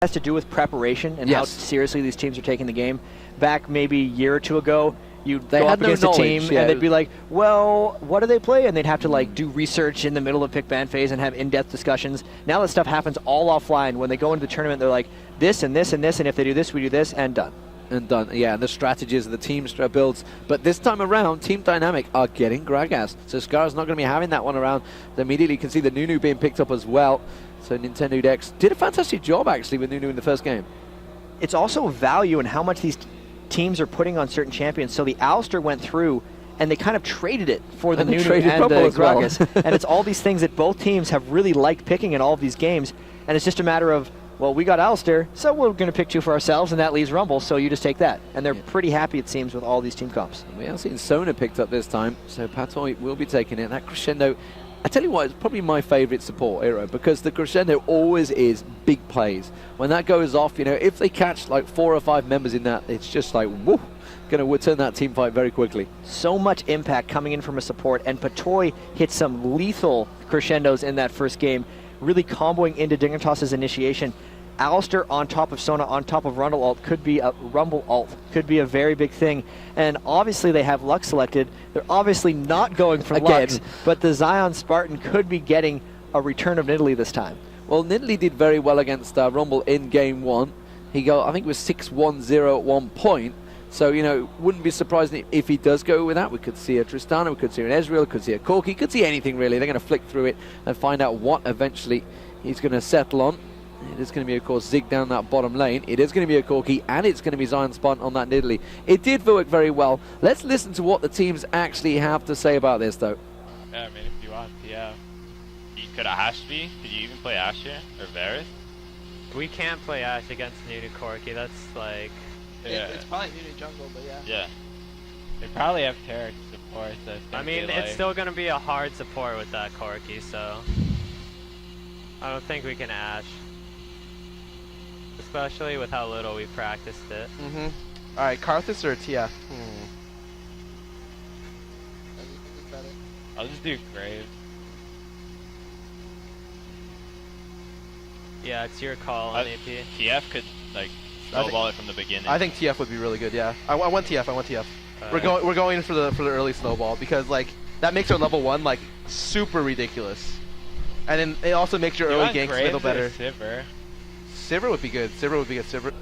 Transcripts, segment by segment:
has to do with preparation and how Yes. seriously these teams are taking the game. Back maybe a year or two ago, you'd They go had up no against a team knowledge, yeah. and they'd be like, well, what do they play? And they'd have to like do research in the middle of pick ban phase and have in-depth discussions. Now that stuff happens all offline. When they go into the tournament, they're like, this and this and this, and if they do this, we do this, and done. And done, yeah, and the strategies of the team builds. But this time around, Team Dynamic are getting Gragas. So Scar's not going to be having that one around. They immediately can see the Nunu being picked up as well. So Nintendo Dex did a fantastic job, actually, with Nunu in the first game. It's also a value in how much these teams are putting on certain champions. So the Alistair went through, and they kind of traded it for the Nunu and the Gragas. And it's all these things that both teams have really liked picking in all of these games. And it's just a matter of, well, we got Alistair, so we're going to pick two for ourselves, and that leaves Rumble, so you just take that. And they're pretty happy, it seems, with all these team comps. We have seen Sona picked up this time, so Patoy will be taking it. That Crescendo, I tell you what, it's probably my favorite support hero, because the Crescendo always is big plays. When that goes off, you know, if they catch like 4 or 5 members in that, it's just like, woo, going to turn that team fight very quickly. So much impact coming in from a support, and Patoy hit some lethal crescendos in that first game, really comboing into Dignitas' initiation. Alistair on top of Sona, on top of Rumble ult could be a very big thing. And obviously they have Lux selected. They're obviously not going for Lux, but the Zion Spartan could be getting a return of Nidalee this time. Well, Nidalee did very well against Rumble in game 1. He got, I think it was 6-1-0 at one point. So, you know, wouldn't be surprising if he does go with that. We could see a Tristana, we could see an Ezreal, we could see a Corki, could see anything really. They're going to flick through it and find out what eventually he's going to settle on. It is going to be, of course, Zig down that bottom lane. It is going to be a Corki, and it's going to be Zion Spartan on that Nidalee. It did work very well. Let's listen to what the teams actually have to say about this, though. Yeah, I mean, if you want, yeah. You could Ashe be? Could you even play Ashe here? Or Varus? We can't play Ashe against Nunu Corki. That's like... Yeah. It's probably Nunu jungle, but yeah. Yeah. They probably have Taric support, so I mean, it's still going to be a hard support with that Corki, so... I don't think we can Ashe. Especially with how little we practiced it. Alright, Karthus or TF? I'll just do Graves. Yeah, it's your call on AP. TF could, like, snowball it from the beginning. I think TF would be really good, yeah. I want TF. We're going for the early snowball, because like that makes our level 1 like super ridiculous. And then it also makes your early ganks a little better. Sivir would be good. Sivir.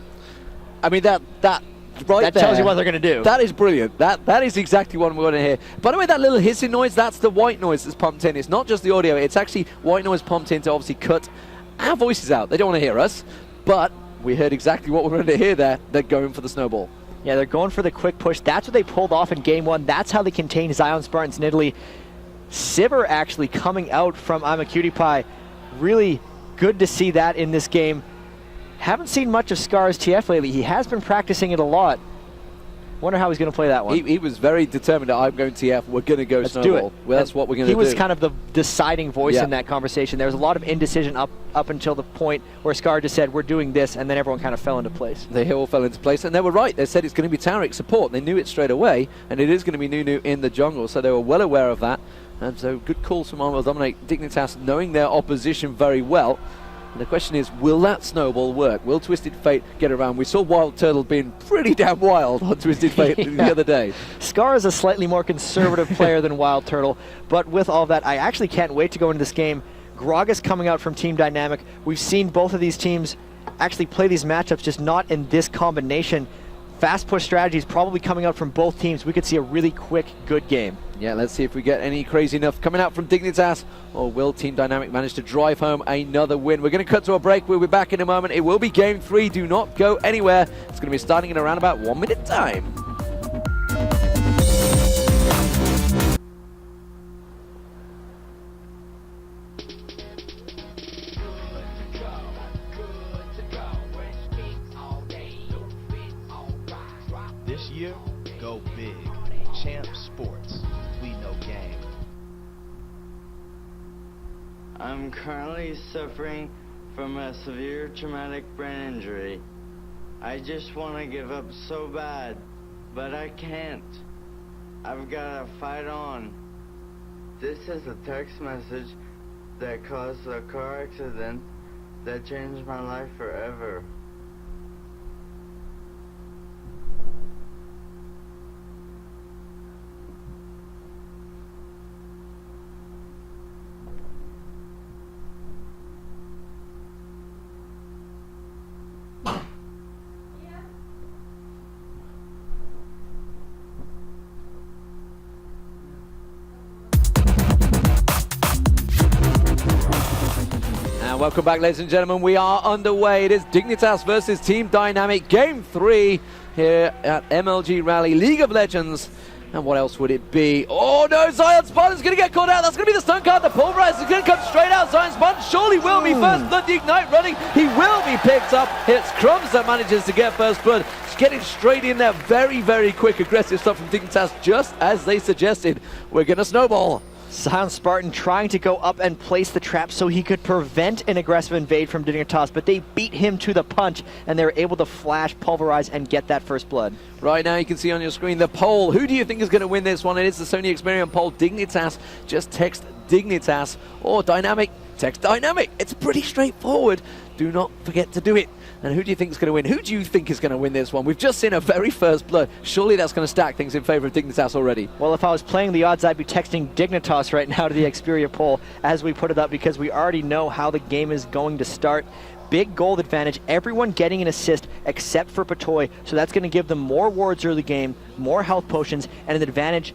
I mean, that tells you what they're going to do. That is brilliant. That is exactly what we want to hear. By the way, that little hissing noise, that's the white noise that's pumped in. It's not just the audio. It's actually white noise pumped in to obviously cut our voices out. They don't want to hear us, but we heard exactly what we wanted to hear there. They're going for the snowball. Yeah, they're going for the quick push. That's what they pulled off in game 1. That's how they contained Zion Spartan's Nidalee. Sivir actually coming out from I'm a Cutie Pie. Really good to see that in this game. Haven't seen much of Scar's TF lately. He has been practicing it a lot. Wonder how he's going to play that one. He was very determined that I'm going TF. We're going to go snowball. Well, that's what we're going to do. He was kind of the deciding voice in that conversation. There was a lot of indecision up until the point where Scar just said, we're doing this, and then everyone kind of fell into place. They all fell into place, and they were right. They said it's going to be Taric support. They knew it straight away, and it is going to be Nunu in the jungle, so they were well aware of that. And so good calls from Armor Dominate Dignitas, knowing their opposition very well. And the question is, will that snowball work? Will Twisted Fate get around? We saw Wild Turtle being pretty damn wild on Twisted Fate the other day. Scar is a slightly more conservative player than Wild Turtle, but with all that, I actually can't wait to go into this game. Gragas coming out from Team Dynamic. We've seen both of these teams actually play these matchups, just not in this combination. Fast push strategies probably coming out from both teams. We could see a really quick, good game. Yeah, let's see if we get any crazy enough coming out from Dignitas, or will Team Dynamic manage to drive home another win? We're going to cut to a break. We'll be back in a moment. It will be game 3. Do not go anywhere. It's going to be starting in around about 1 minute time. This year, go big. Champ Sports. We know game. I'm currently suffering from a severe traumatic brain injury. I just want to give up so bad, but I can't. I've got to fight on. This is a text message that caused a car accident that changed my life forever. And welcome back, ladies and gentlemen. We are underway. It is Dignitas versus Team Dynamic, Game 3 here at MLG Raleigh, League of Legends. And what else would it be? Oh no, Zion Spartan's going to get caught out. That's going to be the stun card. The Pulverize is going to come straight out. Zion Spartan surely will be first blood. The Ignite running. He will be picked up. It's Crumbs that manages to get first blood. Just getting straight in there. Very, very quick, aggressive stuff from Dignitas, just as they suggested. We're going to snowball. Zion Spartan trying to go up and place the trap so he could prevent an aggressive invade from Dignitas, but they beat him to the punch, and they were able to flash, pulverize, and get that first blood. Right now you can see on your screen the poll. Who do you think is going to win this one? It is the Sony Experian poll. Dignitas, just text Dignitas, or Dynamic, text Dynamic. It's pretty straightforward. Do not forget to do it. And who do you think is going to win? Who do you think is going to win this one? We've just seen a very first blood. Surely that's going to stack things in favor of Dignitas already. Well, if I was playing the odds, I'd be texting Dignitas right now to the Xperia poll as we put it up, because we already know how the game is going to start. Big gold advantage, everyone getting an assist except for Patoy, so that's going to give them more wards early game, more health potions, and an advantage,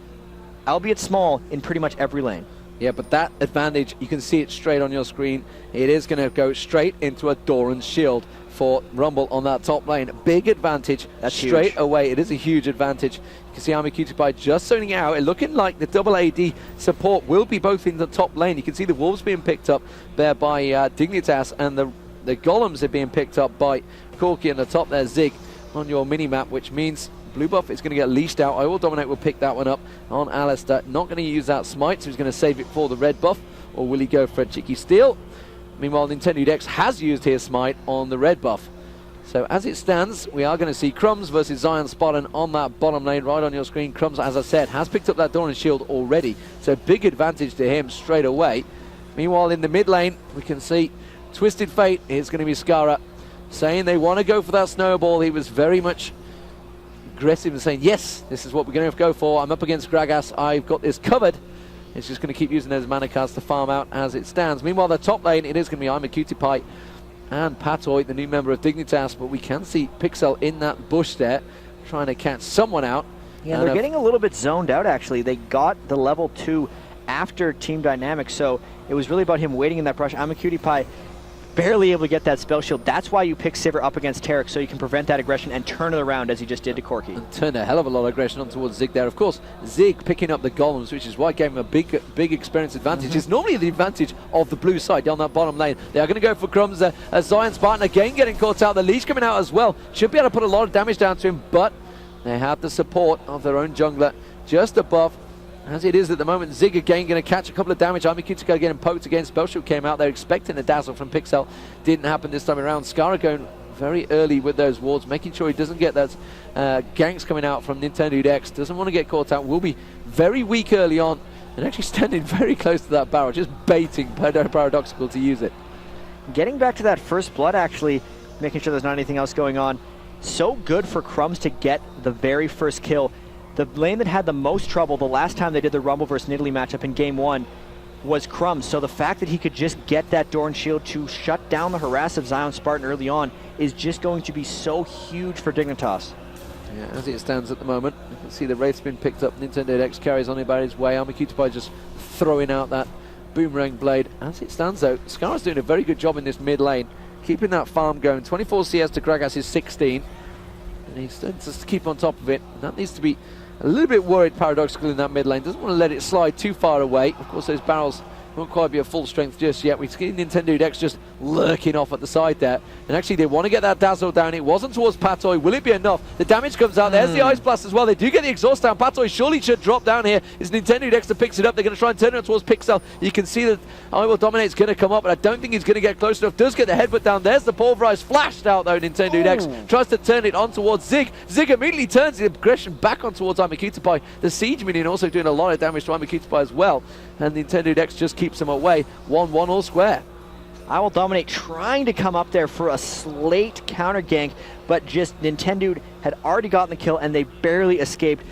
albeit small, in pretty much every lane. Yeah, but that advantage, you can see it straight on your screen. It is going to go straight into a Doran's shield for Rumble on that top lane. Big advantage. That's straight huge. Away. It is a huge advantage. You can see Army Cutie Pie just zoning out. It looking like the double AD support will be both in the top lane. You can see the Wolves being picked up there by Dignitas, and the Golems are being picked up by Corky in the top there, Zig, on your mini-map, which means blue buff is going to get leashed out. I Will Dominate will pick that one up on Alistair. Not going to use that smite, so he's going to save it for the red buff. Or will he go for a cheeky steal? Meanwhile, Nintendo Dex has used his smite on the red buff. So as it stands, we are going to see Crumbs versus Zion Spartan on that bottom lane right on your screen. Crumbs, as I said, has picked up that Doran shield already. So big advantage to him straight away. Meanwhile, in the mid lane, we can see Twisted Fate. It's going to be Skara saying they want to go for that snowball. He was very much aggressive and saying, yes, this is what we're going to go for. I'm up against Gragas. I've got this covered. It's just going to keep using those mana cards to farm out as it stands. Meanwhile, the top lane, it is going to be I'm a Cutie Pie and Patoy, the new member of Dignitas, but we can see Pixel in that bush there, trying to catch someone out. Yeah, they're getting a little bit zoned out, actually. They got the level 2 after Team Dynamics, so it was really about him waiting in that brush. I'm a Cutie Pie, barely able to get that spell shield. That's why you pick Sivir up against Tarek, so you can prevent that aggression and turn it around as he just did to Corky. And turned a hell of a lot of aggression on towards Zig there. Of course, Zig picking up the golems, which is why it gave him a big experience advantage. It's normally the advantage of the blue side down that bottom lane. They are going to go for Crumbs there. Zion Spartan again getting caught out. The leash coming out as well. Should be able to put a lot of damage down to him, but they have the support of their own jungler just above. As it is at the moment, Zig again going to catch a couple of damage. Army Cutica getting poked again. Spellshoot came out. They're expecting a dazzle from Pixel. Didn't happen this time around. Skara going very early with those wards, making sure he doesn't get those ganks coming out from Nintendo Dex. Doesn't want to get caught out. Will be very weak early on and actually standing very close to that barrel, just baiting Paradoxical to use it. Getting back to that first blood, actually, making sure there's not anything else going on. So good for Crumbs to get the very first kill. The lane that had the most trouble the last time they did the Rumble versus Nidalee matchup in Game 1 was Crumbs. So the fact that he could just get that Doran shield to shut down the harass of Zion Spartan early on is just going to be so huge for Dignitas. Yeah, as it stands at the moment, you can see the Wraith's been picked up. Nintendo Dex carries on about his way. Army Cutie Pie just throwing out that Boomerang Blade. As it stands though, Skara's doing a very good job in this mid lane, keeping that farm going. 24 CS to Gragas' 16. And he's just to keep on top of it. And that needs to be a little bit worried, Paradoxical, in that mid lane. Doesn't want to let it slide too far away. Of course, those barrels won't quite be at full strength just yet. We've seen Nintendo Dex just lurking off at the side there. And actually, they want to get that dazzle down. It wasn't towards Patoy. Will it be enough? The damage comes out. There's the Ice Blast as well. They do get the exhaust down. Patoy surely should drop down here. It's Nintendo Dex that picks it up. They're going to try and turn it towards Pixel. You can see that I Will Dominate's going to come up, but I don't think he's going to get close enough. Does get the headbutt down. There's the pulverize. Flashed out, though, Nintendo Dex. Tries to turn it on towards Zig. Zig immediately turns the aggression back on towards Amikutipai. The Siege Minion also doing a lot of damage to Amikutipai as well. And Nintendo Dex just keeps him away. 1-1 all square. I Will Dominate trying to come up there for a slate counter gank, but just Nintendo had already gotten the kill and they barely escaped.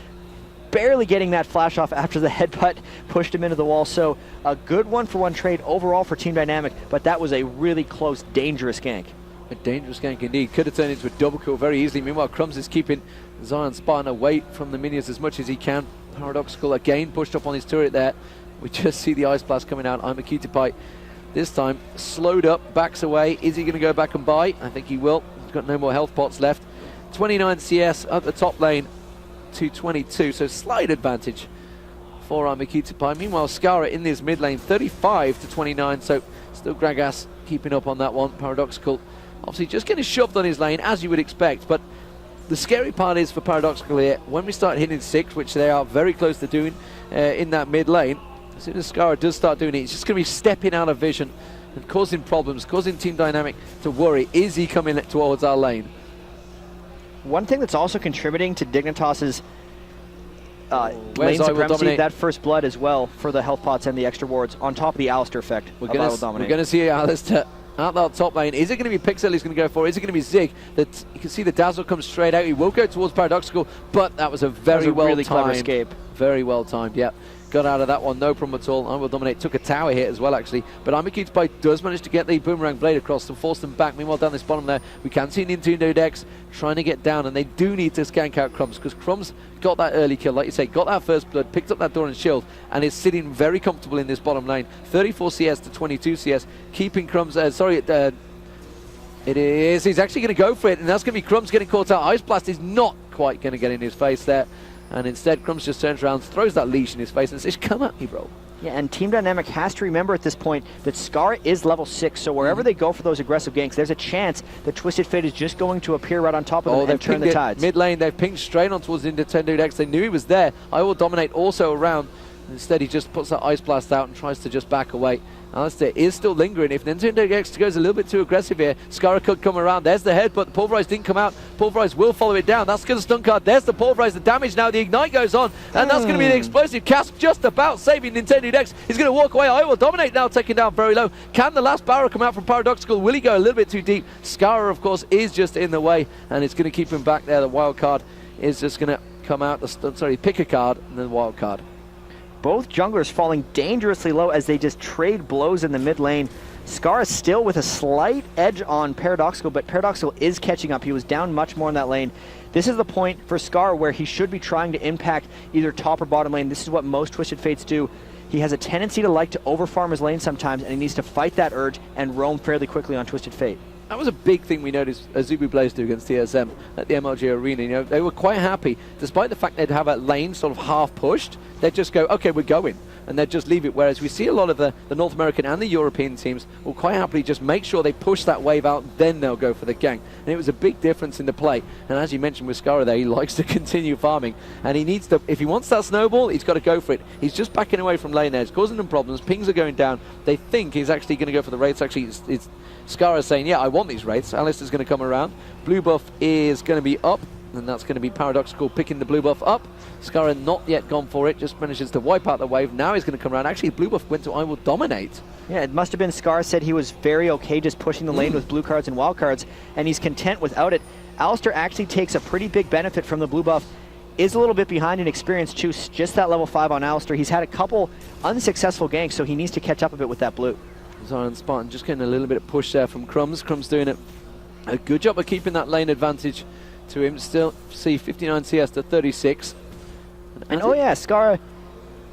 Barely getting that flash off after the headbutt pushed him into the wall. So a good 1-for-1 trade overall for Team Dynamic, but that was a really close, dangerous gank. A dangerous gank indeed. Could have turned into a double kill very easily. Meanwhile, Crumbs is keeping Zion Spartan away from the minions as much as he can. Paradoxical again pushed up on his turret there. We just see the Ice Blast coming out. I'm a Cutie Pie. This time slowed up, backs away. Is he going to go back and buy? I think he will. He's got no more health pots left. 29 CS up the top lane to 22, so slight advantage for our Cutie Pie. Meanwhile, Skara in this mid lane, 35 to 29, so still Gragas keeping up on that one. Paradoxical obviously just getting shoved on his lane, as you would expect, but the scary part is for Paradoxical here, when we start hitting 6, which they are very close to doing in that mid lane, as soon as Skara does start doing it, he's just going to be stepping out of vision and causing problems, causing Team Dynamic to worry. Is he coming towards our lane? One thing that's also contributing to Dignitas's lane supremacy, that first blood as well for the health pots and the extra wards, on top of the Alistair effect. We're going to see Alistair out that top lane. Is it going to be Pixel he's going to go for? Is it going to be Zig? That you can see the dazzle come straight out. He will go towards Paradoxical, but that was a very really clever escape. Very well timed, yeah. Got out of that one, no problem at all. I Will Dominate took a tower hit as well, actually. But I'm a Cutie Pie does manage to get the Boomerang Blade across to force them back. Meanwhile, down this bottom there, we can see Nintendo Dex trying to get down, and they do need to skank out Crumbs, because Crumbs got that early kill, like you say, got that first blood, picked up that door and shield, and is sitting very comfortable in this bottom lane. 34 CS to 22 CS, keeping Crumbs, it is, he's actually going to go for it, and that's going to be Crumbs getting caught out. Ice Blast is not quite going to get in his face there. And instead, Crumbs just turns around, throws that leash in his face, and says, "Come at me, bro." Yeah, and Team Dynamic has to remember at this point that Skara is level 6, so wherever they go for those aggressive ganks, there's a chance that Twisted Fate is just going to appear right on top of them and turn the tides. Mid lane, they've pinged straight on towards the Nintendo Dex. They knew he was there. I Will Dominate also around. Instead, he just puts that Ice Blast out and tries to just back away. Alistair is still lingering. If Nintendo X goes a little bit too aggressive here, Skara could come around. There's the head, but the Pulverize didn't come out. Pulverize will follow it down. That's going to stun card. There's the Pulverize. The damage now. The Ignite goes on, and that's going to be the explosive cast just about saving Nintendo X. He's going to walk away. I Will Dominate now taken down very low. Can the last barrel come out from Paradoxical? Will he go a little bit too deep? Skara, of course, is just in the way, and it's going to keep him back there. The wild card is just going to come out. Pick a card, and then the wild card. Both junglers falling dangerously low as they just trade blows in the mid lane. Skara still with a slight edge on Paradoxical, but Paradoxical is catching up. He was down much more in that lane. This is the point for Skara where he should be trying to impact either top or bottom lane. This is what most Twisted Fates do. He has a tendency to like to overfarm his lane sometimes, and he needs to fight that urge and roam fairly quickly on Twisted Fate. That was a big thing we noticed Azubu Blaze do against TSM at the MLG Arena. You know, they were quite happy, despite the fact they'd have a lane sort of half pushed. They'd just go, okay, we're going, and they'd just leave it. Whereas we see a lot of the North American and the European teams will quite happily just make sure they push that wave out, then they'll go for the gank. And it was a big difference in the play. And as you mentioned with Skara there, he likes to continue farming, and he needs to, if he wants that snowball, he's got to go for it. He's just backing away from lane edge, causing them problems. Pings are going down. They think he's actually going to go for the wraiths. Actually, it's Skara saying, yeah, I want these wraiths. Alistair's going to come around. Blue buff is going to be up, and that's going to be Paradoxical picking the blue buff up. Skara not yet gone for it, just manages to wipe out the wave. Now he's going to come around. Actually, blue buff went to I Will Dominate. Yeah, it must have been Skara said he was very okay just pushing the lane with blue cards and wild cards, and he's content without it. Alistair actually takes a pretty big benefit from the blue buff. Is a little bit behind in experience too, just that level 5 on Alistair. He's had a couple unsuccessful ganks, so he needs to catch up a bit with that blue. Zion Spartan just getting a little bit of push there from Crumbs. Crumbs doing a good job of keeping that lane advantage to him. Still see 59 CS to 36. And oh yeah, Skara,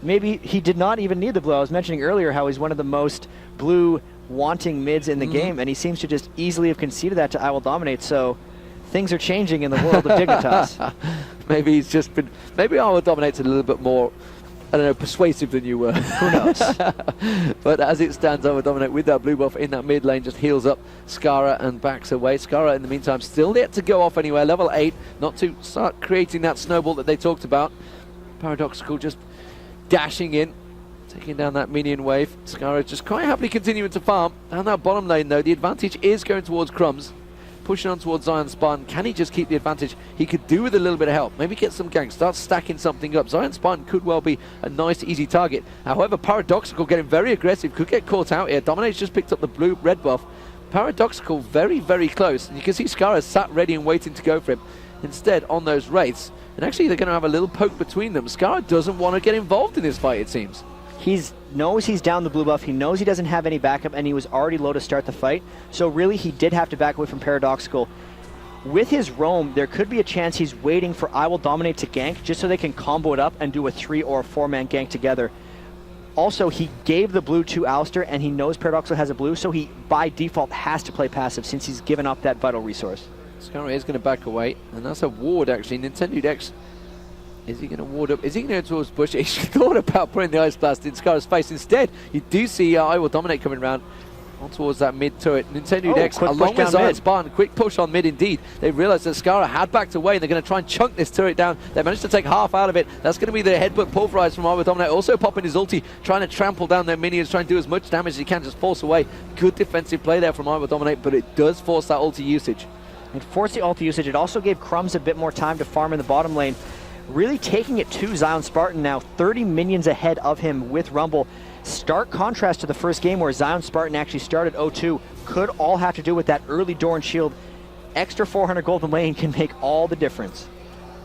maybe he did not even need the blue. I was mentioning earlier how he's one of the most blue wanting mids in the game, and he seems to just easily have conceded that to I Will Dominate, so things are changing in the world of Dignitas. Maybe he's just been, maybe I Will Dominate's a little bit more, I don't know, persuasive than you were. Who knows? But as it stands, I Will Dominate with that blue buff in that mid lane, just heals up Skara and backs away. Skara, in the meantime, still yet to go off anywhere. Level 8, not to start creating that snowball that they talked about. Paradoxical just dashing in, taking down that minion wave. Skara just quite happily continuing to farm. Down that bottom lane, though, the advantage is going towards Crumbs. pushing on towards Zion Spartan. Can he just keep the advantage? He could do with a little bit of help. Maybe get some ganks, start stacking something up. Zion Spartan could well be a nice, easy target. However, Paradoxical getting very aggressive, could get caught out here. Dominate's just picked up the red buff. Paradoxical very, very close. And you can see Skara sat ready and waiting to go for him. Instead, on those wraiths. And actually, they're going to have a little poke between them. Skara doesn't want to get involved in this fight, it seems. He knows he's down the blue buff. He knows he doesn't have any backup, and he was already low to start the fight. So really, he did have to back away from Paradoxical. With his roam, there could be a chance he's waiting for I Will Dominate to gank, just so they can combo it up and do a 3 or a 4-man gank together. Also, he gave the blue to Alistair, and he knows Paradoxical has a blue, so he, by default, has to play passive since he's given up that vital resource. Skara is going to back away, and that's a ward, actually. Nintendo Dex, is he going to ward up? Is he going to go towards Bush? He thought about putting the Ice Blast in Skara's face. Instead, you do see I Will Dominate coming around on towards that mid turret. Nintendo Dex, along with Zion Spartan, quick push on mid indeed. They realized that Skara had backed away, and they're going to try and chunk this turret down. They managed to take half out of it. That's going to be the headbutt pulverize from I Will Dominate. Also popping his ulti, trying to trample down their minions, trying to do as much damage as he can, just force away. Good defensive play there from I Will Dominate, but it does force that ulti usage. It forced the ulti usage. It also gave Crumbs a bit more time to farm in the bottom lane. Really taking it to Zion Spartan now, 30 minions ahead of him with Rumble. Stark contrast to the first game where Zion Spartan actually started 0-2. Could all have to do with that early Doran shield. Extra 400 golden lane can make all the difference.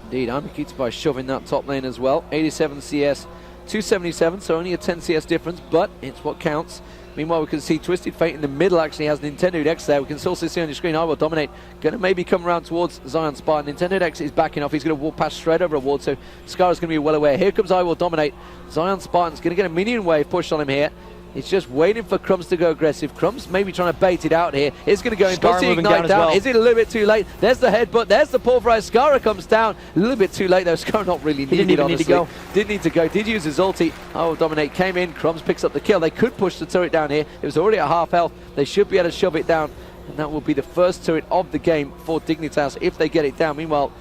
Indeed, Amikita shoving that top lane as well. 87 CS, 277, so only a 10 CS difference, but it's what counts. Meanwhile, we can see Twisted Fate in the middle actually has Nintendo Dex there. We can still see on your screen, I Will Dominate. Going to maybe come around towards Zion Spartan. Nintendo Dex is backing off. He's going to walk past straight over a ward, so Skara's going to be well aware. Here comes I Will Dominate. Zion Spartan's going to get a minion wave pushed on him here. He's just waiting for Crumbs to go aggressive. Crumbs maybe trying to bait it out here. It's going to go in. Does he ignite down? Well. Is it a little bit too late? There's the headbutt. There's the pulverize. Skara comes down. A little bit too late though. Skara not really needed, didn't even honestly. need to go. Didn't need to go. Did use his ulti. I Will Dominate. Came in. Crumbs picks up the kill. They could push the turret down here. It was already at half health. They should be able to shove it down. And that will be the first turret of the game for Dignitas if they get it down. Meanwhile,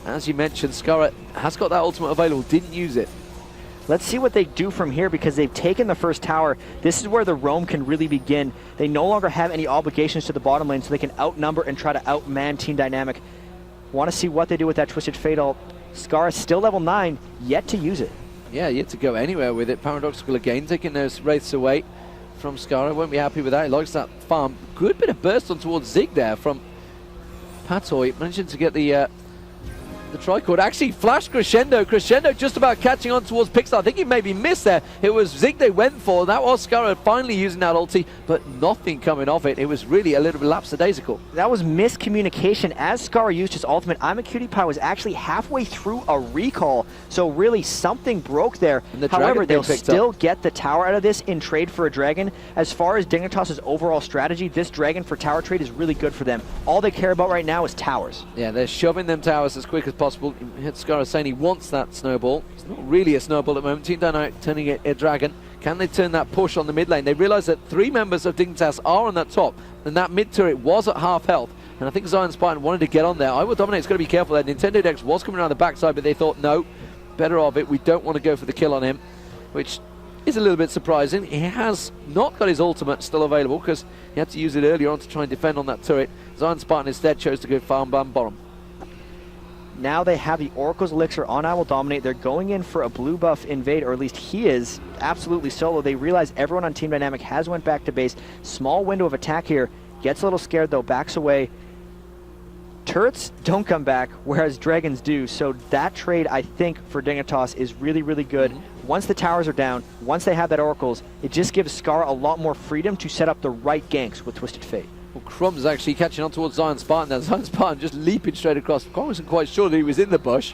as you mentioned, Skara has got that ultimate available. Didn't use it. Let's see what they do from here because they've taken the first tower. This is where the roam can really begin. They no longer have any obligations to the bottom lane, so they can outnumber and try to outman Team Dynamic. Want to see what they do with that Twisted Fate ult. Skara still level 9, yet to use it. Yeah, yet to go anywhere with it. Paradoxical again, taking those wraiths away from Skara. Won't be happy with that. He likes that farm. Good bit of burst on towards Zig there from Patoy. Managing to get the tricord. Actually, flash Crescendo. Crescendo just about catching on towards Pixar. I think he maybe missed there. It was Zig they went for. That was Skara finally using that ulti, but nothing coming off it. It was really a little bit lapsadaisical. That was miscommunication. As Skara used his ultimate, I'm a Cutie Pie was actually halfway through a recall, so really something broke there. However, they'll still get the tower out of this in trade for a dragon. As far as Dignitas' overall strategy, this dragon for tower trade is really good for them. All they care about right now is towers. Yeah, they're shoving them towers as quick as possible. Skara saying he wants that snowball. It's not really a snowball at the moment. Team Dynamic turning it a dragon. Can they turn that push on the mid lane? They realise that 3 members of Dignitas are on that top, and that mid turret was at half health. And I think Zion Spartan wanted to get on there. I Will Dominate's got to be careful there. Nintendo Dex was coming around the backside, but they thought, no, better of it. We don't want to go for the kill on him, which is a little bit surprising. He has not got his ultimate still available because he had to use it earlier on to try and defend on that turret. Zion Spartan instead chose to go farm bottom. Now they have the Oracle's Elixir on I Will Dominate. They're going in for a blue buff invade, or at least he is absolutely solo. They realize everyone on Team Dynamic has went back to base. Small window of attack here. Gets a little scared though, backs away. Turrets don't come back, whereas dragons do. So that trade, I think, for Dignitas is really, really good. Once the towers are down, once they have that Oracles, it just gives Skara a lot more freedom to set up the right ganks with Twisted Fate. Well, Crumbs actually catching on towards Zion Spartan. Now Zion Spartan just leaping straight across. I wasn't quite sure that he was in the bush.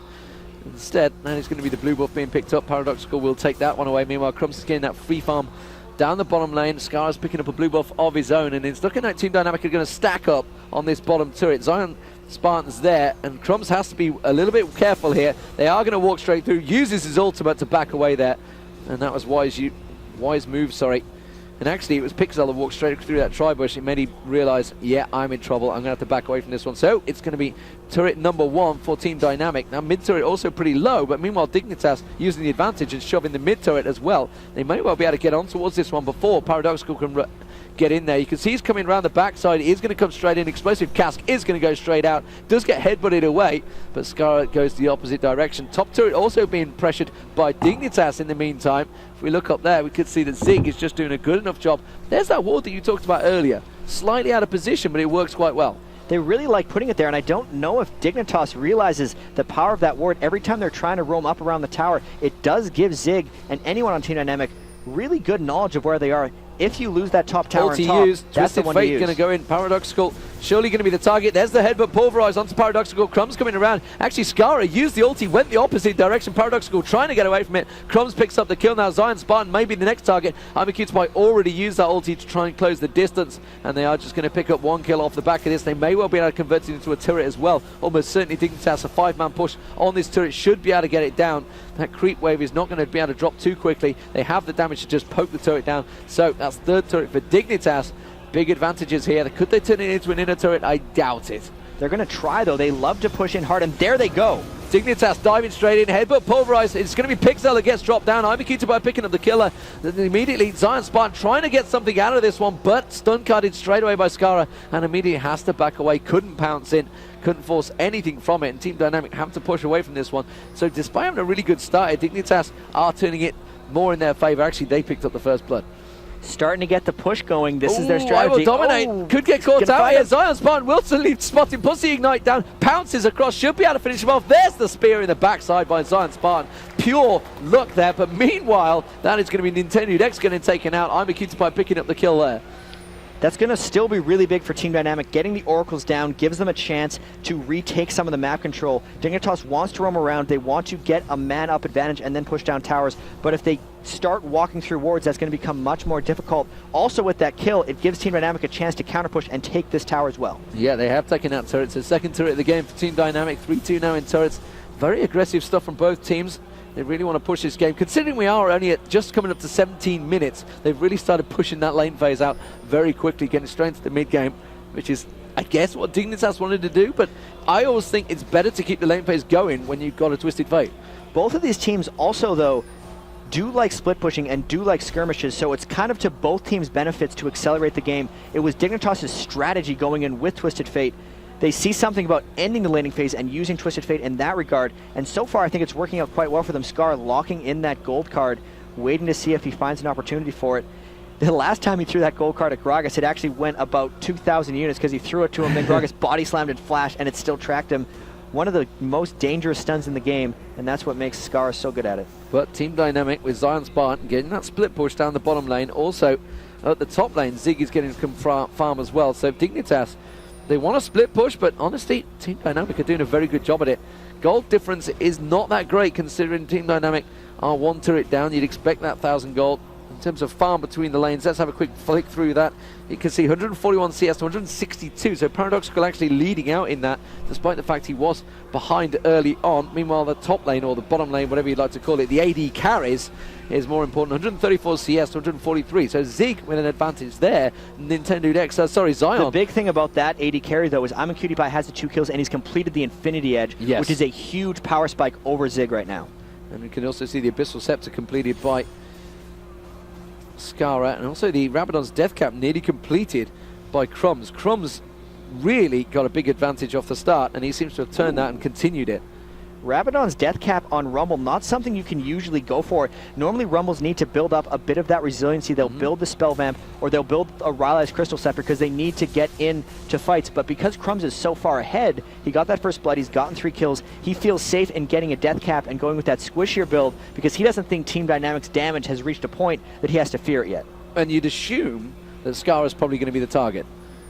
Instead, now it's going to be the blue buff being picked up. Paradoxical will take that one away. Meanwhile, Crumbs is getting that free farm down the bottom lane. Skara's picking up a blue buff of his own, and it's looking like Team Dynamic are going to stack up on this bottom turret. Zion Spartan's there, and Crumbs has to be a little bit careful here. They are going to walk straight through. Uses his ultimate to back away there, and that was wise move. Sorry. And actually, it was Pixel that walked straight through that tri-bush. It made him realise, yeah, I'm in trouble. I'm going to have to back away from this one. So it's going to be turret number 1 for Team Dynamic. Now, mid-turret also pretty low, but meanwhile, Dignitas using the advantage and shoving the mid-turret as well. They may well be able to get on towards this one before Paradoxical can get in there. You can see he's coming around the backside. He is going to come straight in. Explosive Cask is going to go straight out. Does get headbutted away, but Skara goes the opposite direction. Top turret also being pressured by Dignitas in the meantime. If we look up there, we could see that Zig is just doing a good enough job. There's that ward that you talked about earlier. Slightly out of position, but it works quite well. They really like putting it there, and I don't know if Dignitas realizes the power of that ward. Every time they're trying to roam up around the tower, it does give Zig and anyone on Team Dynamic really good knowledge of where they are. If you lose that top tower on top, used. that's the Twisted one to Fate use. going to go in. Paradoxical surely going to be the target. There's the headbutt pulverized onto Paradoxical. Crumbs coming around. Actually, Skara used the ulti, went the opposite direction. Paradoxical trying to get away from it. Crumbs picks up the kill now. Zion Spartan may be the next target. Imaqtpie already used that ulti to try and close the distance, and they are just going to pick up one kill off the back of this. They may well be able to convert it into a turret as well. Almost certainly Dignitas, a 5-man push on this turret, should be able to get it down. That creep wave is not going to be able to drop too quickly. They have the damage to just poke the turret down. So that's third turret for Dignitas. Big advantages here. Could they turn it into an inner turret? I doubt it. They're going to try, though. They love to push in hard, and there they go. Dignitas diving straight in, headbutt pulverized. It's going to be Pixel that gets dropped down. Imaqtpie picking up the killer. Then immediately Zion Spartan trying to get something out of this one, but stun carded straight away by Skara, and immediately has to back away. Couldn't pounce in, couldn't force anything from it, and Team Dynamic have to push away from this one. So despite having a really good start, Dignitas are turning it more in their favor. Actually, they picked up the first blood. Starting to get the push going. This is their I strategy. will dominate. Oh, could get caught gonna out find here. him. Zion Spartan will leave spotting. Pussy Ignite down. Pounces across. Should be able to finish him off. There's the spear in the backside by Zion Spartan. Pure luck there. But meanwhile, that is going to be Nintendo Dex getting taken out. Imaqtpie picking up the kill there. That's going to still be really big for Team Dynamic. Getting the Oracles down gives them a chance to retake some of the map control. Dignitas wants to roam around. They want to get a man-up advantage and then push down towers. But if they start walking through wards, that's going to become much more difficult. Also, with that kill, it gives Team Dynamic a chance to counter-push and take this tower as well. Yeah, they have taken out turrets. So second turret of the game for Team Dynamic. 3-2 now in turrets. Very aggressive stuff from both teams. They really want to push this game. Considering we are only at just coming up to 17 minutes, they've really started pushing that lane phase out very quickly, getting straight into the mid-game, which is, I guess, what Dignitas wanted to do. But I always think it's better to keep the lane phase going when you've got a Twisted Fate. Both of these teams also, though, do like split pushing and do like skirmishes, so it's kind of to both teams' benefits to accelerate the game. It was Dignitas' strategy going in with Twisted Fate. They see something about ending the laning phase and using Twisted Fate in that regard, and so far I think it's working out quite well for them. Scar locking in that gold card, waiting to see if he finds an opportunity for it. The last time he threw that gold card at Gragas, it actually went about 2,000 units because he threw it to him, then Gragas body slammed and flashed, and it still tracked him. One of the most dangerous stuns in the game, and that's what makes Scar so good at it. But Team Dynamic with Zion Spartan getting that split push down the bottom lane. Also, at the top lane, Zig is getting some farm as well. So Dignitas, they want a split push, but honestly, Team Dynamic are doing a very good job at it. Gold difference is not that great considering Team Dynamic are one turret down. You'd expect that 1,000 gold. In terms of farm between the lanes, let's have a quick flick through that. You can see 141 CS to 162, so Paradoxical actually leading out in that, despite the fact he was behind early on. Meanwhile, the top lane, or the bottom lane, whatever you'd like to call it, the AD carries, is more important. 134 CS to 143, so Zig with an advantage there. Nintendo Dex, Zion. The big thing about that AD carry, though, is Imaqtpie has the 2 kills, and he's completed the Infinity Edge, yes, which is a huge power spike over Zig right now. And we can also see the Abyssal Scepter completed by Skara, and also the Rabadon's Death Cap nearly completed by Crumbs. Crumbs really got a big advantage off the start, and he seems to have turned that and continued it. Rabadon's Death Cap on Rumble, not something you can usually go for. Normally Rumbles need to build up a bit of that resiliency. They'll build the Spell Vamp, or they'll build a Raleigh's Crystal Scepter because they need to get into fights. But because Crumbs is so far ahead, he got that first blood, he's gotten 3 kills, he feels safe in getting a Death Cap and going with that squishier build because he doesn't think Team Dynamic's damage has reached a point that he has to fear it yet. And you'd assume that Scar is probably going to be the target.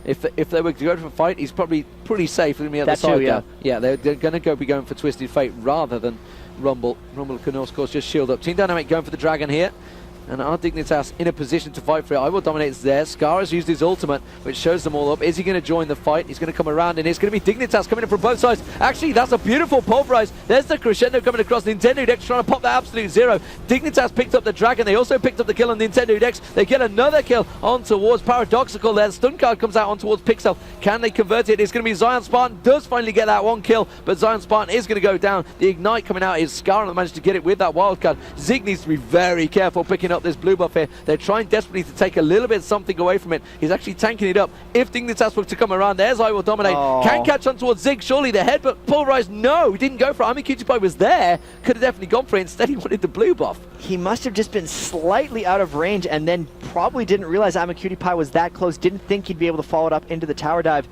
If they were to go for a fight, he's probably pretty safe with me at the side. Yeah. Yeah, they're going to be going for Twisted Fate rather than Rumble. Rumble can, of course, just shield up. Team Dynamic going for the Dragon here. And our Dignitas in a position to fight for it. I will dominate there. Scar has used his ultimate, which shows them all up. Is he going to join the fight? He's going to come around, and it's going to be Dignitas coming in from both sides. Actually, that's a beautiful pulverize. There's the crescendo coming across. Nintendo Dex trying to pop that absolute zero. Dignitas picked up the Dragon. They also picked up the kill on Nintendo Dex. They get another kill on towards Paradoxical there. Stun card comes out on towards Pixel. Can they convert it? It's going to be Zion Spartan. Does finally get that 1 kill, but Zion Spartan is going to go down. The Ignite coming out is Scar, and managed to get it with that wild card. Zig needs to be very careful picking up this blue buff here. They're trying desperately to take a little bit something away from it. He's actually tanking it up. If Dignitas were to come around, there's I Will Dominate. Can catch on towards Zig, surely the headbutt. Pulverize, no, he didn't go for it. Cutie was there, could have definitely gone for it. Instead, he wanted the blue buff. He must have just been slightly out of range and then probably didn't realize Cutie Pie was that close, didn't think he'd be able to follow it up into the tower dive.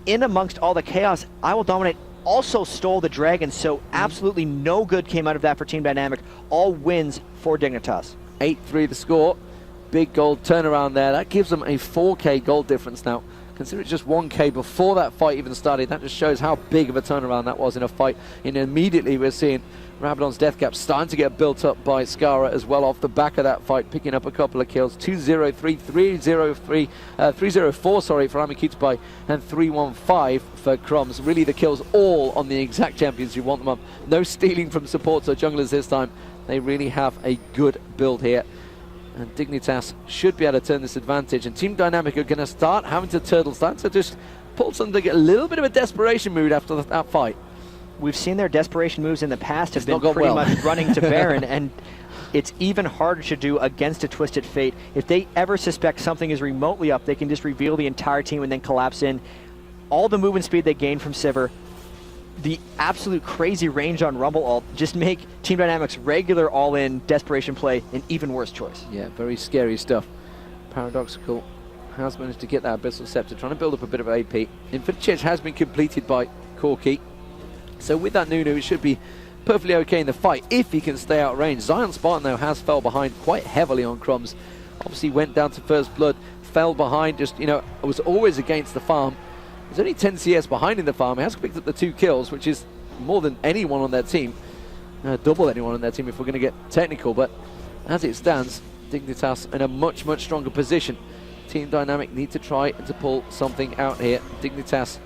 In amongst all the chaos, I Will Dominate also stole the dragon, so absolutely no good came out of that for Team Dynamic. All wins for Dignitas. 8-3 the score. Big gold turnaround there. That gives them a 4k gold difference now. Consider it's just 1k before that fight even started. That just shows how big of a turnaround that was in a fight. And immediately we're seeing Rabadon's death cap starting to get built up by Skara as well off the back of that fight, picking up a couple of kills. 203, 303, 304, sorry, for Amikutupai, and 315 for Crumbs. Really the kills all on the exact champions you want them up. No stealing from supports or junglers this time. They really have a good build here. And Dignitas should be able to turn this advantage. And Team Dynamic are going to start having to turtle, start to just pull something, a little bit of a desperation mood after that fight. We've seen their desperation moves in the past have been pretty much running to Baron, and it's even harder to do against a Twisted Fate. If they ever suspect something is remotely up, they can just reveal the entire team and then collapse in. All the movement speed they gain from Sivir, the absolute crazy range on Rumble ult, just make Team Dynamic's regular all-in desperation play an even worse choice. Yeah, very scary stuff. Paradoxical has managed to get that Abyssal Scepter, trying to build up a bit of AP. Infinity Edge has been completed by Corki. So with that Nunu, it should be perfectly okay in the fight if he can stay out of range. Zion Spartan, though, has fell behind quite heavily on Crumbs. Obviously went down to first blood, fell behind, just, you know, was always against the farm. There's only 10 CS behind in the farm. He has picked up the 2 kills, which is more than anyone on their team. Double anyone on their team if we're going to get technical. But as it stands, Dignitas in a much, much stronger position. Team Dynamic need to try and to pull something out here. Dignitas,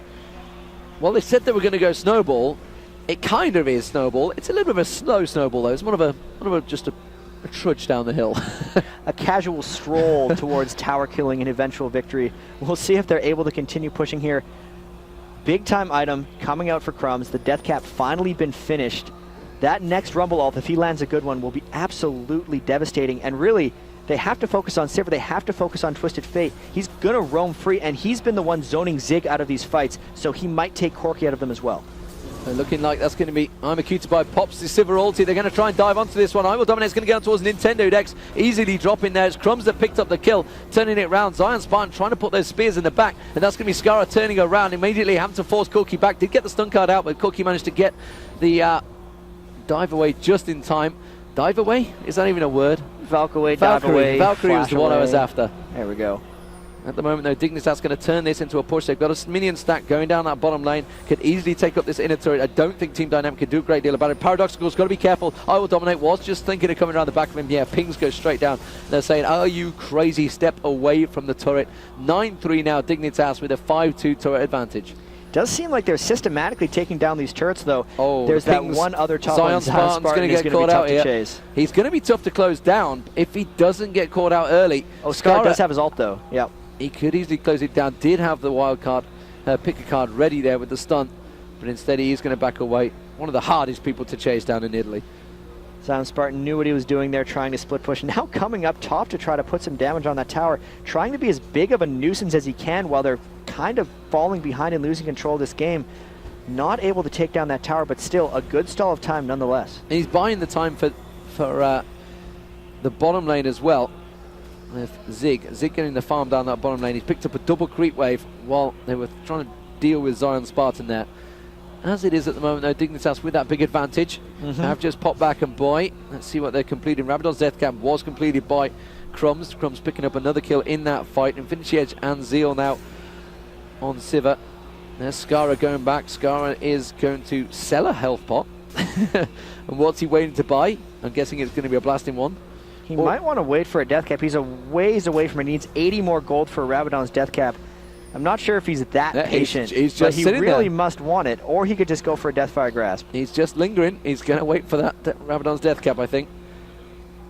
well, they said they were going to go snowball. It kind of is snowball. It's a little bit of a slow snowball, though. It's more of a just a trudge down the hill. A casual stroll towards tower killing and eventual victory. We'll see if they're able to continue pushing here. Big time item coming out for Crumbs. The death cap finally been finished. That next Rumble ult, if he lands a good one, will be absolutely devastating. And really, they have to focus on Sivir. They have to focus on Twisted Fate. He's going to roam free, and he's been the one zoning Zig out of these fights, so he might take Corki out of them as well. They're looking like that's going to be Amikutupai pops the Sivir ulti. They're going to try and dive onto this one. I Will Dominate is going to get on towards Nintendo Dex. Easily dropping there. It's Crumbs that picked up the kill, turning it round. Zion Spartan trying to put those spears in the back, and that's going to be Skara turning around, immediately having to force Corki back. Did get the stun card out, but Corki managed to get the dive away just in time. Dive away? Is that even a word? Valkyrie, dive away. Valkyrie was the one I was after. There we go. At the moment, though, Dignitas going to turn this into a push. They've got a minion stack going down that bottom lane. Could easily take up this inner turret. I don't think Team Dynamic can do a great deal about it. Paradoxical's got to be careful. I Will Dominate was just thinking of coming around the back of him. Yeah, pings go straight down. They're saying, are you crazy? Step away from the turret. 9-3 now, Dignitas with a 5-2 turret advantage. Does seem like they're systematically taking down these turrets, though. Oh, there's that one other top Zion one. Spartan's going to get caught out here. Chase. He's going to be tough to close down if he doesn't get caught out early. Oh, Scar does have his ult, though. Yep. He could easily close it down. Did have the wild card, pick a card ready there with the stun, but instead he is going to back away. One of the hardest people to chase down in Italy. Zion Spartan knew what he was doing there, trying to split push. Now coming up top to try to put some damage on that tower, trying to be as big of a nuisance as he can while they're kind of falling behind and losing control of this game. Not able to take down that tower, but still a good stall of time nonetheless. And he's buying the time for the bottom lane as well. With Zig getting the farm down that bottom lane. He's picked up a double creep wave while they were trying to deal with Zion Spartan there. As it is at the moment, though, Dignitas with that big advantage have just popped back and boy. Let's see what they're completing. Rabadon's death cap was completed by Crumbs. Crumbs picking up another kill in that fight. Infinity Edge and Zeal now on Sivir. There's Skara going back. Skara is going to sell a health pot. And what's he waiting to buy? I'm guessing it's going to be a blasting one. He might want to wait for a death cap. He's a ways away from it. He needs 80 more gold for Rabadon's death cap. I'm not sure if he's that patient, he's but just he really must want it, or he could just go for a Deathfire Grasp. He's just lingering. He's going to wait for that Rabadon's death cap, I think.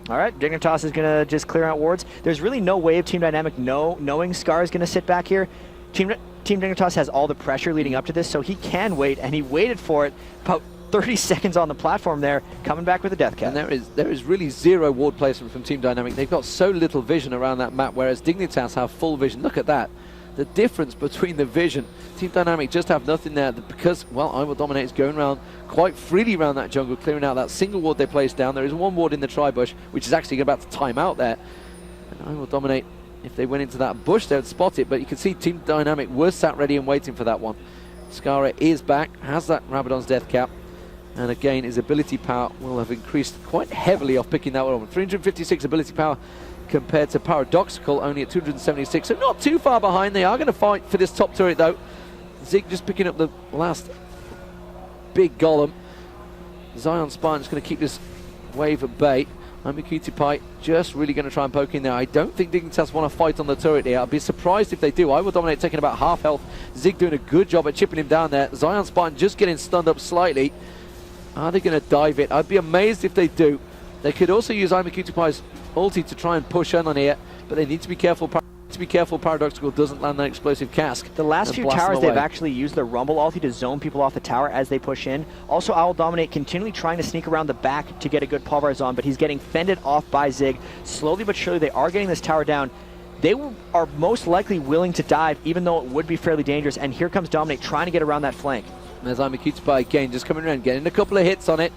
All right, Dignitas is going to just clear out wards. There's really no way of Team Dynamic knowing Scar is going to sit back here. Team Dignitas has all the pressure leading up to this, so he can wait, and he waited for it. But 30 seconds on the platform there, coming back with a death cap. And there is really zero ward placement from Team Dynamic. They've got so little vision around that map, whereas Dignitas have full vision. Look at that. The difference between the vision. Team Dynamic just have nothing there because, well, I Will Dominate is going around quite freely around that jungle, clearing out that single ward they placed down. There is one ward in the tri-bush, which is actually about to time out there. And I Will Dominate, if they went into that bush, they would spot it, but you can see Team Dynamic were sat ready and waiting for that one. Skara is back, has that Rabadon's death cap, and again his ability power will have increased quite heavily off picking that one up. 356 ability power compared to Paradoxical, only at 276, so not too far behind. They are going to fight for this top turret though. Zig just picking up the last big golem. Zion Spine is going to keep this wave at bay. Cutie just really going to try and poke in there. I don't think Dignitas want to fight on the turret here. I'd be surprised if they do. I Will Dominate taking about half health. Zig doing a good job at chipping him down there. Zion Spine just getting stunned up slightly. Are they going to dive it? I'd be amazed if they do. They could also use Cutie's ulti to try and push in on here, but they need to be careful. Paradoxical doesn't land that explosive cask. The last few towers, they've actually used the Rumble ulti to zone people off the tower as they push in. Also, I Will Dominate continually trying to sneak around the back to get a good pulverize on, but he's getting fended off by Zig. Slowly but surely, they are getting this tower down. They are most likely willing to dive, even though it would be fairly dangerous. And here comes Dominate trying to get around that flank. There's Cutie again, just coming around, getting a couple of hits on it.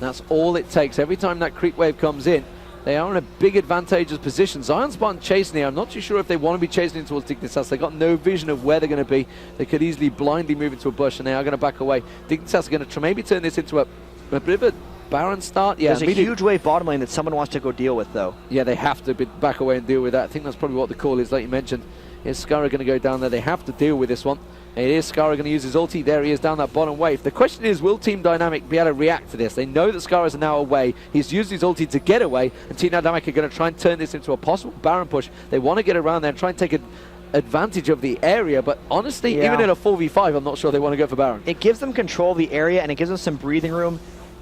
That's all it takes. Every time that creep wave comes in, they are in a big advantageous position. Zion Spine chasing here. I'm not too sure if they want to be chasing towards Dignitas. They've got no vision of where they're going to be. They could easily blindly move into a bush, and they are going to back away. Dignitas are going to maybe turn this into a bit of a Baron start. Yeah, there's a huge wave bottom lane that someone wants to go deal with, though. Yeah, they have to back away and deal with that. I think that's probably what the call is, like you mentioned. Is Skara going to go down there? They have to deal with this one. It is Skara going to use his ulti. There he is down that bottom wave. The question is, will Team Dynamic be able to react to this? They know that Skara's now away. He's used his ulti to get away, and Team Dynamic are going to try and turn this into a possible Baron push. They want to get around there and try and take advantage of the area, but honestly, even in a 4v5, I'm not sure they want to go for Baron. It gives them control of the area, and it gives them some breathing room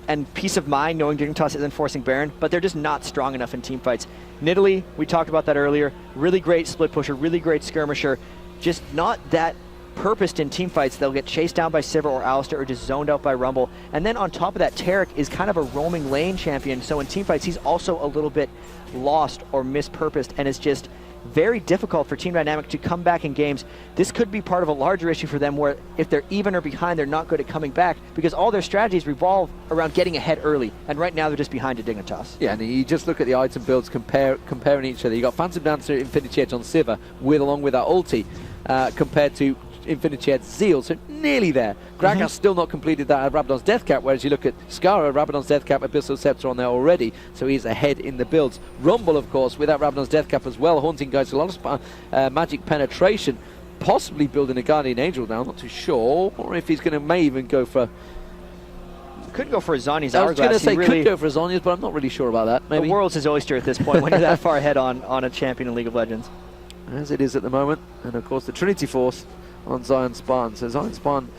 and peace of mind knowing Dignitas isn't forcing Baron, but they're just not strong enough in team fights. Nidalee, we talked about that earlier, really great split pusher, really great skirmisher, just not that purposed in team fights. They'll get chased down by Sivir or Alistar or just zoned out by Rumble. And then on top of that, Taric is kind of a roaming lane champion, so in team fights he's also a little bit lost or mispurposed, and it's just very difficult for Team Dynamic to come back in games. This could be part of a larger issue for them where if they're even or behind, they're not good at coming back because all their strategies revolve around getting ahead early, and right now they're just behind to Dignitas. Yeah, and you just look at the item builds comparing each other. You got Phantom Dancer, Infinity Edge on Sivir along with that ulti compared to Infinity Edge Zeal, so nearly there. Gragas still not completed that Rabadon's Death Cap, whereas you look at Skara, Rabadon's Death Cap, Abyssal Scepter on there already, so he's ahead in the builds. Rumble, of course, without Rabadon's Death Cap as well, haunting guys a lot of magic penetration, possibly building a Guardian Angel now, not too sure, or if he's going to may even go for... Could go for a Zhonya's Hourglass. I was going to say could go for a Zhonya's, but I'm not really sure about that. Maybe. The world's his oyster at this point when you're that far ahead on a champion in League of Legends. As it is at the moment, and of course the Trinity Force on Zion Spine. So Zion Spine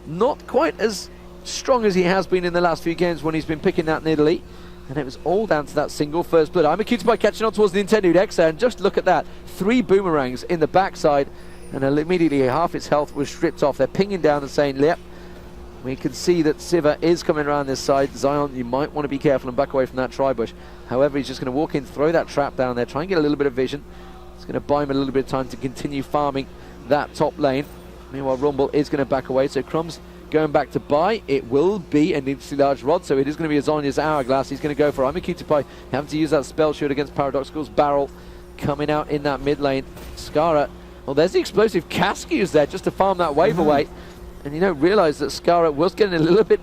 not quite as strong as he has been in the last few games when he's been picking that Nidalee. And it was all down to that single first blood. I'm accused by catching on towards the Nintendo Dex there, and just look at that. 3 boomerangs in the backside, and immediately half its health was stripped off. They're pinging down and saying, yep, we can see that Sivir is coming around this side. Zion, you might want to be careful and back away from that tri-bush. However, he's just going to walk in, throw that trap down there, try and get a little bit of vision. It's going to buy him a little bit of time to continue farming that top lane. Meanwhile, Rumble is going to back away, so Crumbs going back to buy. It will be an instantly large rod, so it is going to be a Zhonya's Hourglass. He's going to go for Cutie having to use that spell shield against Paradoxical's barrel coming out in that mid lane. Skara, well, there's the explosive cask used there just to farm that wave away, and you don't realise that Skara was getting a little bit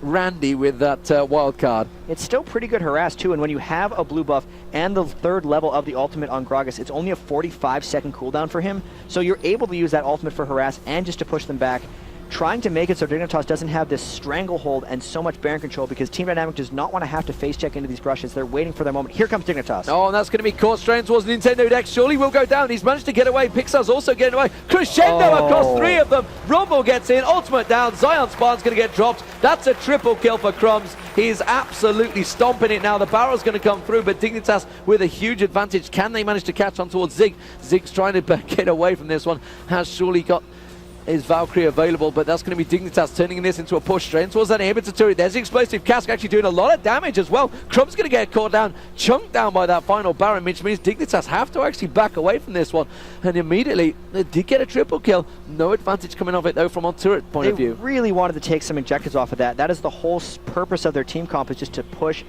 randy with that wild card. It's still pretty good harass too, and when you have a blue buff and the 3rd level of the ultimate on Gragas, it's only a 45-second cooldown for him, so you're able to use that ultimate for harass and just to push them back, trying to make it so Dignitas doesn't have this stranglehold and so much Baron control because Team Dynamic does not want to have to face check into these brushes. They're waiting for their moment. Here comes Dignitas. Oh, and that's going to be caught straight towards the Nintendo Dex. Surely will go down. He's managed to get away. Pixar's also getting away. Crescendo across 3 of them. Rumble gets in. Ultimate down. Zion Spine's going to get dropped. That's a triple kill for Crumbs. He's absolutely stomping it now. The barrel's going to come through, but Dignitas with a huge advantage. Can they manage to catch on towards Zig? Zig's trying to get away from this one. Has surely got is Valkyrie available, but that's going to be Dignitas turning this into a push straight towards that inhibitor turret. There's the explosive cask actually doing a lot of damage as well. Crumb's going to get caught down, chunked down by that final Baron, which means Dignitas have to actually back away from this one. And immediately, they did get a triple kill. No advantage coming off it though from on turret point of view. They really wanted to take some injectives off of that. That is the whole purpose of their team comp, is just to push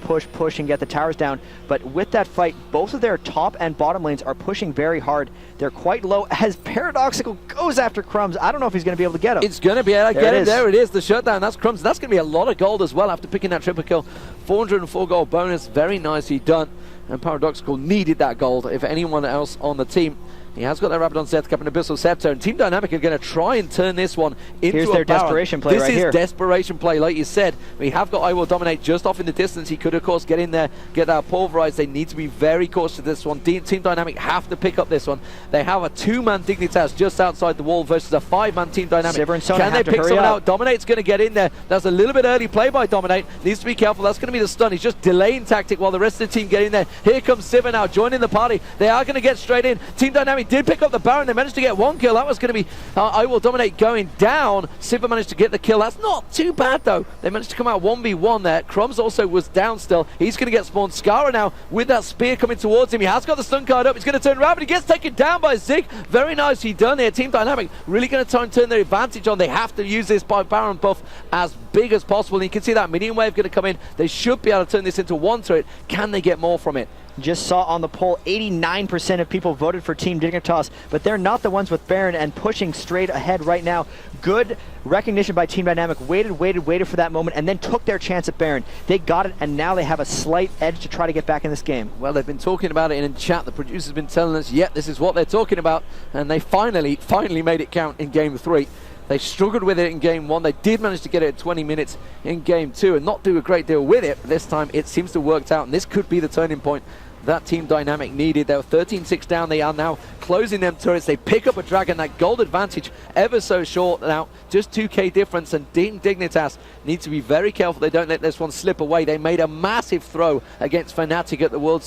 and get the towers down. But with that fight, both of their top and bottom lanes are pushing very hard. They're quite low as Paradoxical goes after Crumbs. I don't know if he's going to be able to get him. It's going to be able to get him. There it is, the shutdown. That's Crumbs. That's going to be a lot of gold as well after picking that triple kill. 404 gold bonus, very nicely done. And Paradoxical needed that gold. If anyone else on the team, he has got that Rabadon Zeth Cap and Abyssal Scepter, and Team Dynamic are going to try and turn this one into Here's a their Baron. desperation play right here. This is desperation play, like you said. We have got I Will Dominate just off in the distance. He could, of course, get in there, get that pulverized. They need to be very cautious of this one. Team Dynamic have to pick up this one. They have a 2-man Dignitas just outside the wall versus a 5-man Team Dynamic. Sivir and Sona Can they have to pick hurry someone up. out? Dominate's going to get in there. That's a little bit early play by Dominate. Needs to be careful. That's going to be the stun. He's just delaying tactic while the rest of the team get in there. Here comes Sivir now, joining the party. They are going to get straight in. Team Dynamic did pick up the Baron. They managed to get one kill. That was going to be I Will Dominate going down. Sivir managed to get the kill. That's not too bad though. They managed to come out 1v1 there. Crumbs also was down still. He's going to get spawned. Skara now with that spear coming towards him. He has got the stun card up. He's going to turn around, but he gets taken down by Zig. Very nicely done here. Team Dynamic really going to try and turn their advantage on. They have to use this Baron buff as big as possible. And you can see that minion wave going to come in. They should be able to turn this into one turret. Can they get more from it? Just saw on the poll, 89% of people voted for Team Dignitas, but they're not the ones with Baron and pushing straight ahead right now. Good recognition by Team Dynamic. Waited for that moment and then took their chance at Baron. They got it, and now they have a slight edge to try to get back in this game. Well, they've been talking about it in chat. The producer's been telling us, yeah, this is what they're talking about, and they finally made it count in Game 3. They struggled with it in Game 1. They did manage to get it at 20 minutes in Game 2 and not do a great deal with it. But this time it seems to have worked out, and this could be the turning point that Team Dynamic needed. They were 13-6 down. They are now closing them turrets. They pick up a dragon. That gold advantage ever so short now. Just 2k difference, and Dignitas need to be very careful they don't let this one slip away. They made a massive throw against Fnatic at the World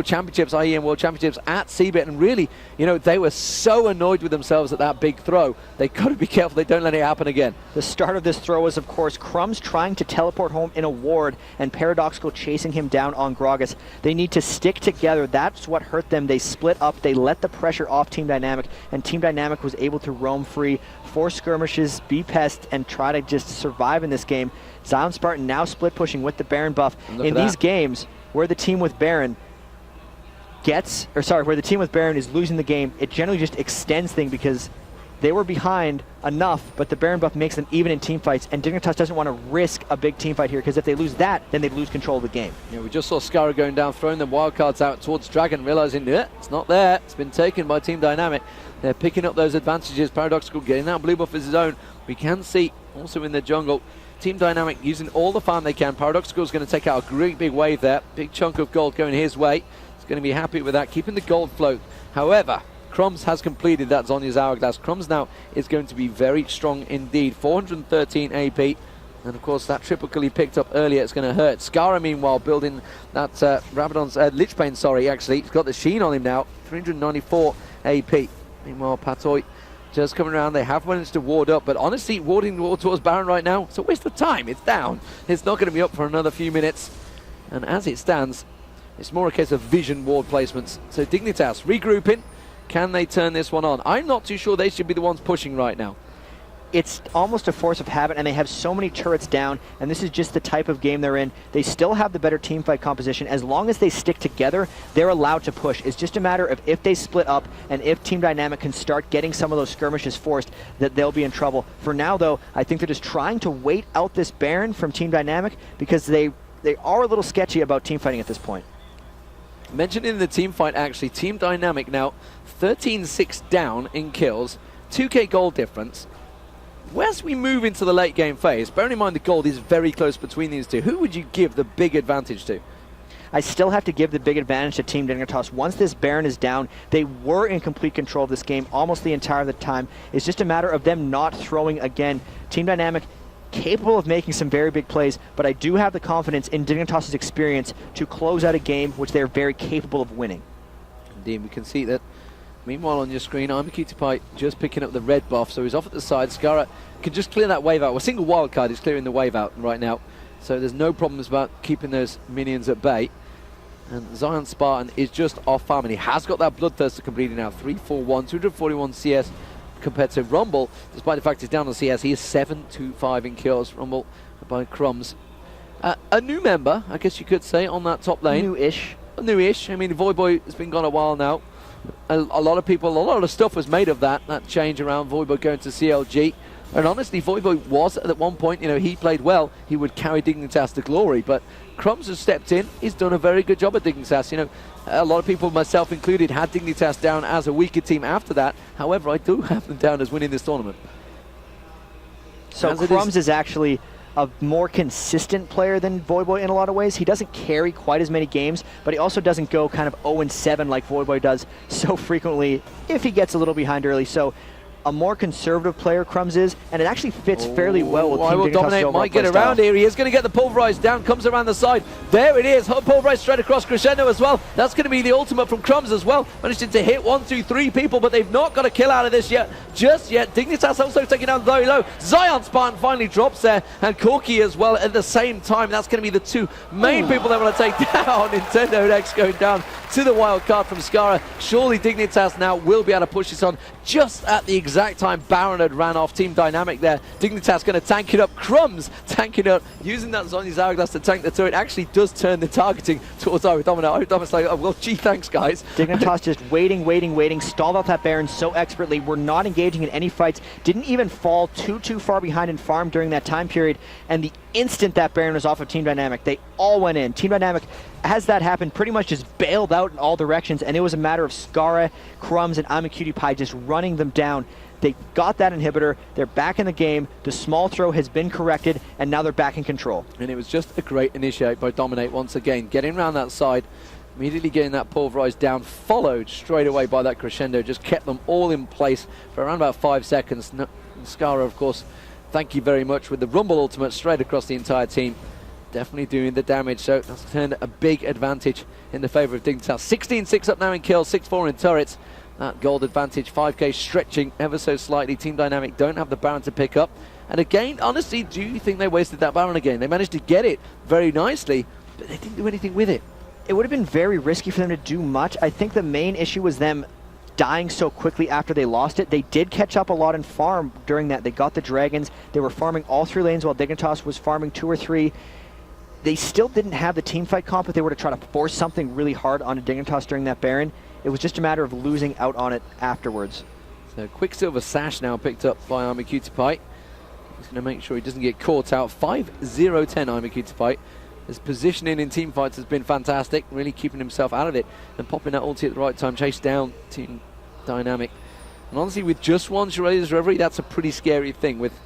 Championships, IEM World Championships at CeBIT, and really, you know, they were so annoyed with themselves at that big throw. They got to be careful they don't let it happen again. The start of this throw was, of course, Crumbs trying to teleport home in a ward and Paradoxical chasing him down on Gragas. They need to stick together. That's what hurt them. They split up. They let the pressure off Team Dynamic, and Team Dynamic was able to roam free, force skirmishes, be pest, and try to just survive in this game. Zion Spartan now split pushing with the Baron buff. In these games where the team with Baron where the team with Baron is losing the game, it generally just extends things because they were behind enough, but the Baron buff makes them even in team fights, and Dignitas doesn't want to risk a big team fight here, because if they lose that, then they lose control of the game. Yeah, we just saw Skara going down, throwing the wildcards out towards Dragon, realizing it's not there. It's been taken by Team Dynamic. They're picking up those advantages. Paradoxical getting that blue buff as his own. We can see also in the jungle, Team Dynamic using all the farm they can. Paradoxical is going to take out a great big wave there. Big chunk of gold going his way. He's going to be happy with that, keeping the gold float. However, Crumbs has completed that Zhonya's Hourglass. Crumbs now is going to be very strong indeed. 413 AP. And of course, that triple kill he picked up earlier, it's going to hurt. Skara, meanwhile, building that Rabadon's Lich Bane, actually. He's got the sheen on him now. 394 AP. Meanwhile, Patoy just coming around. They have managed to ward up, but honestly, warding towards Baron right now, it's a waste of time. It's down. It's not going to be up for another few minutes. And as it stands, it's more a case of vision ward placements. So Dignitas regrouping. Can they turn this one on? I'm not too sure they should be the ones pushing right now. It's almost a force of habit, and they have so many turrets down, and this is just the type of game they're in. They still have the better team fight composition. As long as they stick together, they're allowed to push. It's just a matter of if they split up and if Team Dynamic can start getting some of those skirmishes forced, that they'll be in trouble. For now, though, I think they're just trying to wait out this Baron from Team Dynamic, because they are a little sketchy about team fighting at this point. Mentioned in the team fight, actually, Team Dynamic now 13-6 down in kills, 2k gold difference. As we move into the late game phase, bearing in mind the gold is very close between these two, who would you give the big advantage to? I still have to give the big advantage to Team Dignitas. Once this Baron is down, they were in complete control of this game almost the entire of the time. It's just a matter of them not throwing again. Team Dynamic capable of making some very big plays, but I do have the confidence in Dignitas' experience to close out a game which they're very capable of winning. Indeed, we can see that Meanwhile, on your screen, I'm Cutie just picking up the red buff, so he's off at the side. Skara can just clear that wave out. Well, a single wildcard is clearing the wave out right now, so there's no problems about keeping those minions at bay. And Zion Spartan is just off farm, and he has got that Bloodthirster completed now. 341, 241 CS compared to Rumble. Despite the fact he's down on CS, he is 725 in kills. Rumble by Crumbs. A new member, I guess you could say, on that top lane. New-ish. New-ish. I mean, Voyboy has been gone a while now. A lot of stuff was made of that change around Voyboy going to CLG. And honestly, Voyboy was at one point, he played well. He would carry Dignitas to glory, but Crumbs has stepped in. He's done a very good job at Dignitas. A lot of people, myself included, had Dignitas down as a weaker team after that. However, I do have them down as winning this tournament. So Crumbs is actually a more consistent player than Voyboy in a lot of ways. He doesn't carry quite as many games, but he also doesn't go kind of 0-7 like Voyboy does so frequently if he gets a little behind early. So a more conservative player Crumbs is, and it actually fits fairly well with Team I will Dignitas' dominate, overall might get play around style. here. He is going to get the pulverized down, comes around the side. There it is, pulverized straight across Crescendo as well. That's going to be the ultimate from Crumbs as well. Managed to hit 1, 2, 3 people, but they've not got a kill out of this yet, just yet. Dignitas also taking down very low. Zion Spartan finally drops there, and Corky as well at the same time. That's going to be the two main people they want to take down. Nintendo X going down to the wild card from Skara. Surely Dignitas now will be able to push this on just at the exact time Baron had ran off. Team Dynamic there. Dignitas going to tank it up. Crumbs tanking it up, using that Zonya's Hourglass to tank the turret. Actually does turn the targeting towards Dominant. Dominant's like, oh, well, gee, thanks, guys. Dignitas just waiting, stalled out that Baron so expertly. We're not engaging in any fights. Didn't even fall too far behind in farm during that time period. And the instant that Baron was off of Team Dynamic, they all went in. Team Dynamic, as that happened, pretty much just bailed out in all directions, and it was a matter of Skara, Crumbs, and I'm a Cutie Pie just running them down. They got that inhibitor, they're back in the game, the small throw has been corrected, and now they're back in control. And it was just a great initiate by Dominate once again, getting around that side, immediately getting that pulverized down, followed straight away by that Crescendo, just kept them all in place for around about 5 seconds. Skara, of course, thank you very much with the Rumble ultimate straight across the entire team. Definitely doing the damage, so that's turned a big advantage in the favour of Dignitas. 16-6 up now in kills, 6-4 in turrets. That gold advantage, 5k stretching ever so slightly. Team Dynamic don't have the Baron to pick up. And again, honestly, do you think they wasted that Baron again? They managed to get it very nicely, but they didn't do anything with it. It would have been very risky for them to do much. I think the main issue was them dying so quickly after they lost it. They did catch up a lot in farm during that. They got the dragons. They were farming all 3 lanes while Dignitas was farming 2 or 3. They still didn't have the team fight comp if they were to try to force something really hard onto Dignitas during that Baron. It was just a matter of losing out on it afterwards. So Quicksilver Sash now picked up by Army Cutie Pie. He's going to make sure he doesn't get caught out. 5-0-10 Army Cutie Pie. His positioning in team fights has been fantastic, really keeping himself out of it and popping that ulti at the right time, chase down Team Dynamic. And honestly, with just one Shirelia's Reverie, that's a pretty scary thing. With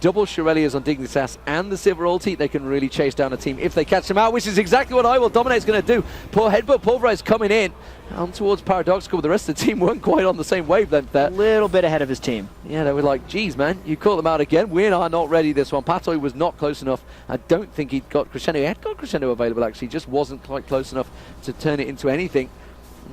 double Shirelias on Dignitas and the Silver ulti, they can really chase down a team if they catch them out, which is exactly what I will Dominate's going to do. Poor headbutt Pulverize coming in on towards Paradoxical, but the rest of the team weren't quite on the same wavelength there. A little bit ahead of his team. Yeah, they were like, geez, man, you caught them out again. We are not ready this one. Patoy was not close enough. I don't think he'd got Crescendo. He had got Crescendo available, actually, just wasn't quite close enough to turn it into anything.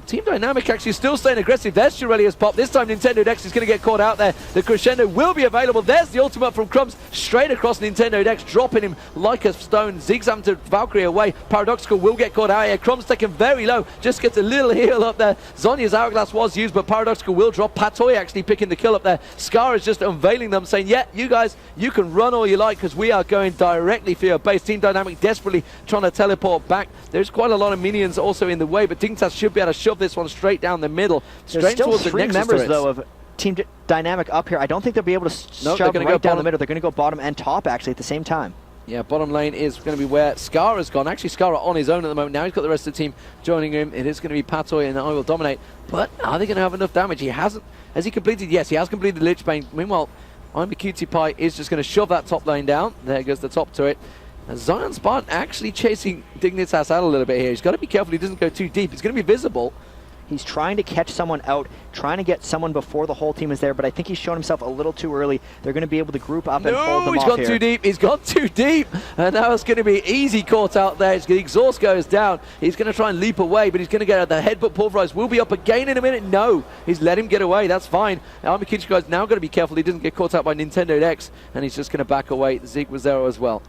Team Dynamic actually still staying aggressive. There's Shirelia's pop. This time Nintendo Dex is going to get caught out there. The Crescendo will be available. There's the ultimate from Crumbs straight across Nintendo Dex, dropping him like a stone. Zigzag to Valkyrie away. Paradoxical will get caught out here. Crumbs taken very low. Just gets a little heal up there. Zonya's Hourglass was used, but Paradoxical will drop. Patoy actually picking the kill up there. Scar is just unveiling them, saying, yeah, you guys, you can run all you like because we are going directly for your base. Team Dynamic desperately trying to teleport back. There's quite a lot of minions also in the way, but Dignitas should be able to shove this one straight down the middle. There's still 3 members, though, of Team Dynamic up here. I don't think they'll be able to shove right down the middle. They're going to go bottom and top, actually, at the same time. Yeah, bottom lane is going to be where Skara's gone. Actually, Skara on his own at the moment. Now he's got the rest of the team joining him. It is going to be Patoy and I will dominate. But are they going to have enough damage? He hasn't. Has he completed? Yes, he has completed the Lich Bane. Meanwhile, I'm a Cutie Pie is just going to shove that top lane down. There goes the top to it. Zion Spartan actually chasing Dignitas out a little bit here. He's got to be careful he doesn't go too deep. He's going to be visible. He's trying to catch someone out, trying to get someone before the whole team is there, but I think he's shown himself a little too early. They're going to be able to group up and hold them off here. He's gone too deep. He's gone too deep. And now it's going to be easy caught out there. The exhaust goes down. He's going to try and leap away, but he's going to get out. The headbutt pulverized will be up again in a minute. No, he's let him get away. That's fine. Armikuchi guy's now got to be careful he doesn't get caught out by Nintendo X, and he's just going to back away. Zeke was there as well.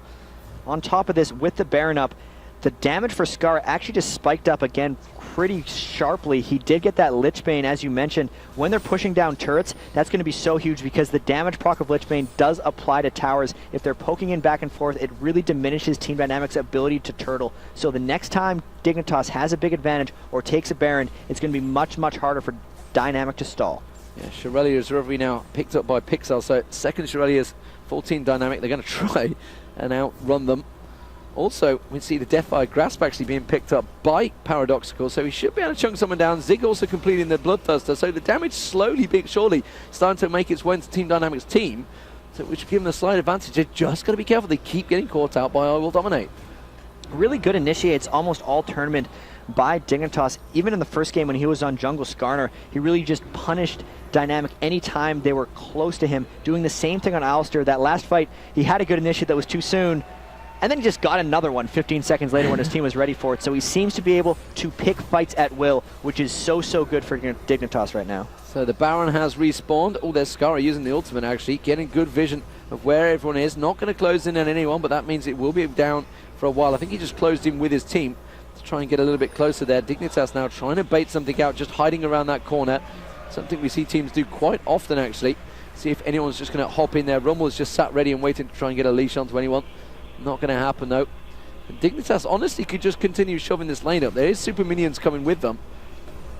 On top of this, with the Baron up, the damage for Scar actually just spiked up again pretty sharply. He did get that Lichbane, as you mentioned. When they're pushing down turrets, that's going to be so huge because the damage proc of Lichbane does apply to towers. If they're poking in back and forth, it really diminishes Team Dynamic's ability to turtle. So the next time Dignitas has a big advantage or takes a Baron, it's going to be much, much harder for Dynamic to stall. Yeah, Shirellia's recovery now picked up by Pixel. So second Shirellia's full Team Dynamic. They're going to try and outrun them. Also, we see the Deathfire Grasp actually being picked up by Paradoxical, so he should be able to chunk someone down. Zig also completing the Bloodthirster, so the damage slowly but surely starting to make its way into Team Dynamic's team, so which give them a slight advantage. They've just got to be careful. They keep getting caught out by I Will Dominate. Really good initiates almost all tournament by Dignitas. Even in the first game when he was on Jungle Skarner, he really just punished Dynamic anytime they were close to him, doing the same thing on Alistair. That last fight, he had a good initiate that was too soon, and then he just got another one 15 seconds later when his team was ready for it. So he seems to be able to pick fights at will, which is so good for Dignitas right now. So the Baron has respawned. Oh, there's Skara using the ultimate actually, getting good vision of where everyone is. Not going to close in on anyone, but that means it will be down for a while. I think he just closed in with his team to try and get a little bit closer there. Dignitas now trying to bait something out, just hiding around that corner. Something we see teams do quite often actually. See if anyone's just going to hop in there. Rumble is just sat ready and waiting to try and get a leash onto anyone. Not going to happen though. And Dignitas honestly could just continue shoving this lane up. There is super minions coming with them,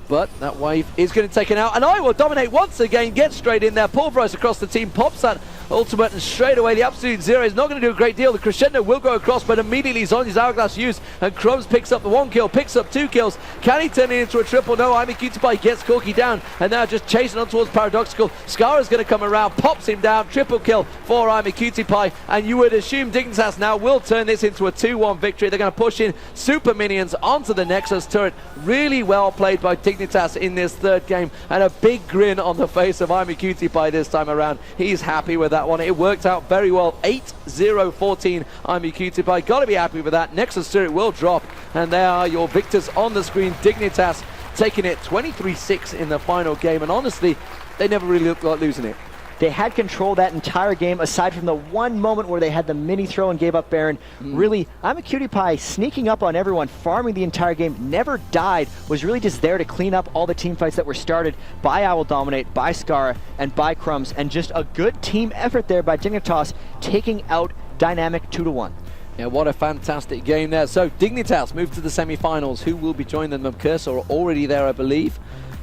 but that wave is going to take it out, and I Will Dominate once again. Get straight in there, pulverized across the team, pops that ultimate, and straight away the Absolute Zero is not going to do a great deal. The Crescendo will go across, but immediately Zonya's Hourglass used, and Crumbs picks up the 1 kill, picks up 2 kills. Can he turn it into a triple? No, Imikutupai gets Corky down, and now just chasing on towards Paradoxical. Skara's going to come around, pops him down, triple kill for Imikutupai, and you would assume Dignitas now will turn this into a 2-1 victory. They're going to push in super minions onto the Nexus turret. Really well played by Dignitas in this third game, and a big grin on the face of Imikutupai this time around. He's happy with that one. It worked out very well. 8-0-14 Imikutupai. Got to be happy with that. Nexus turret will drop, and there are your victors on the screen. Dignitas taking it 23-6 in the final game, and honestly, they never really looked like losing it. They had control that entire game, aside from the one moment where they had the mini throw and gave up Baron. Really, Imikutupai sneaking up on everyone, farming the entire game, never died, was really just there to clean up all the team fights that were started by I Will Dominate, by Skara, and by Crumbs, and just a good team effort there by Dignitas, taking out Dynamic 2-1. Yeah, what a fantastic game there. So Dignitas move to the semi-finals. Who will be joining them? Cursor are already there, I believe.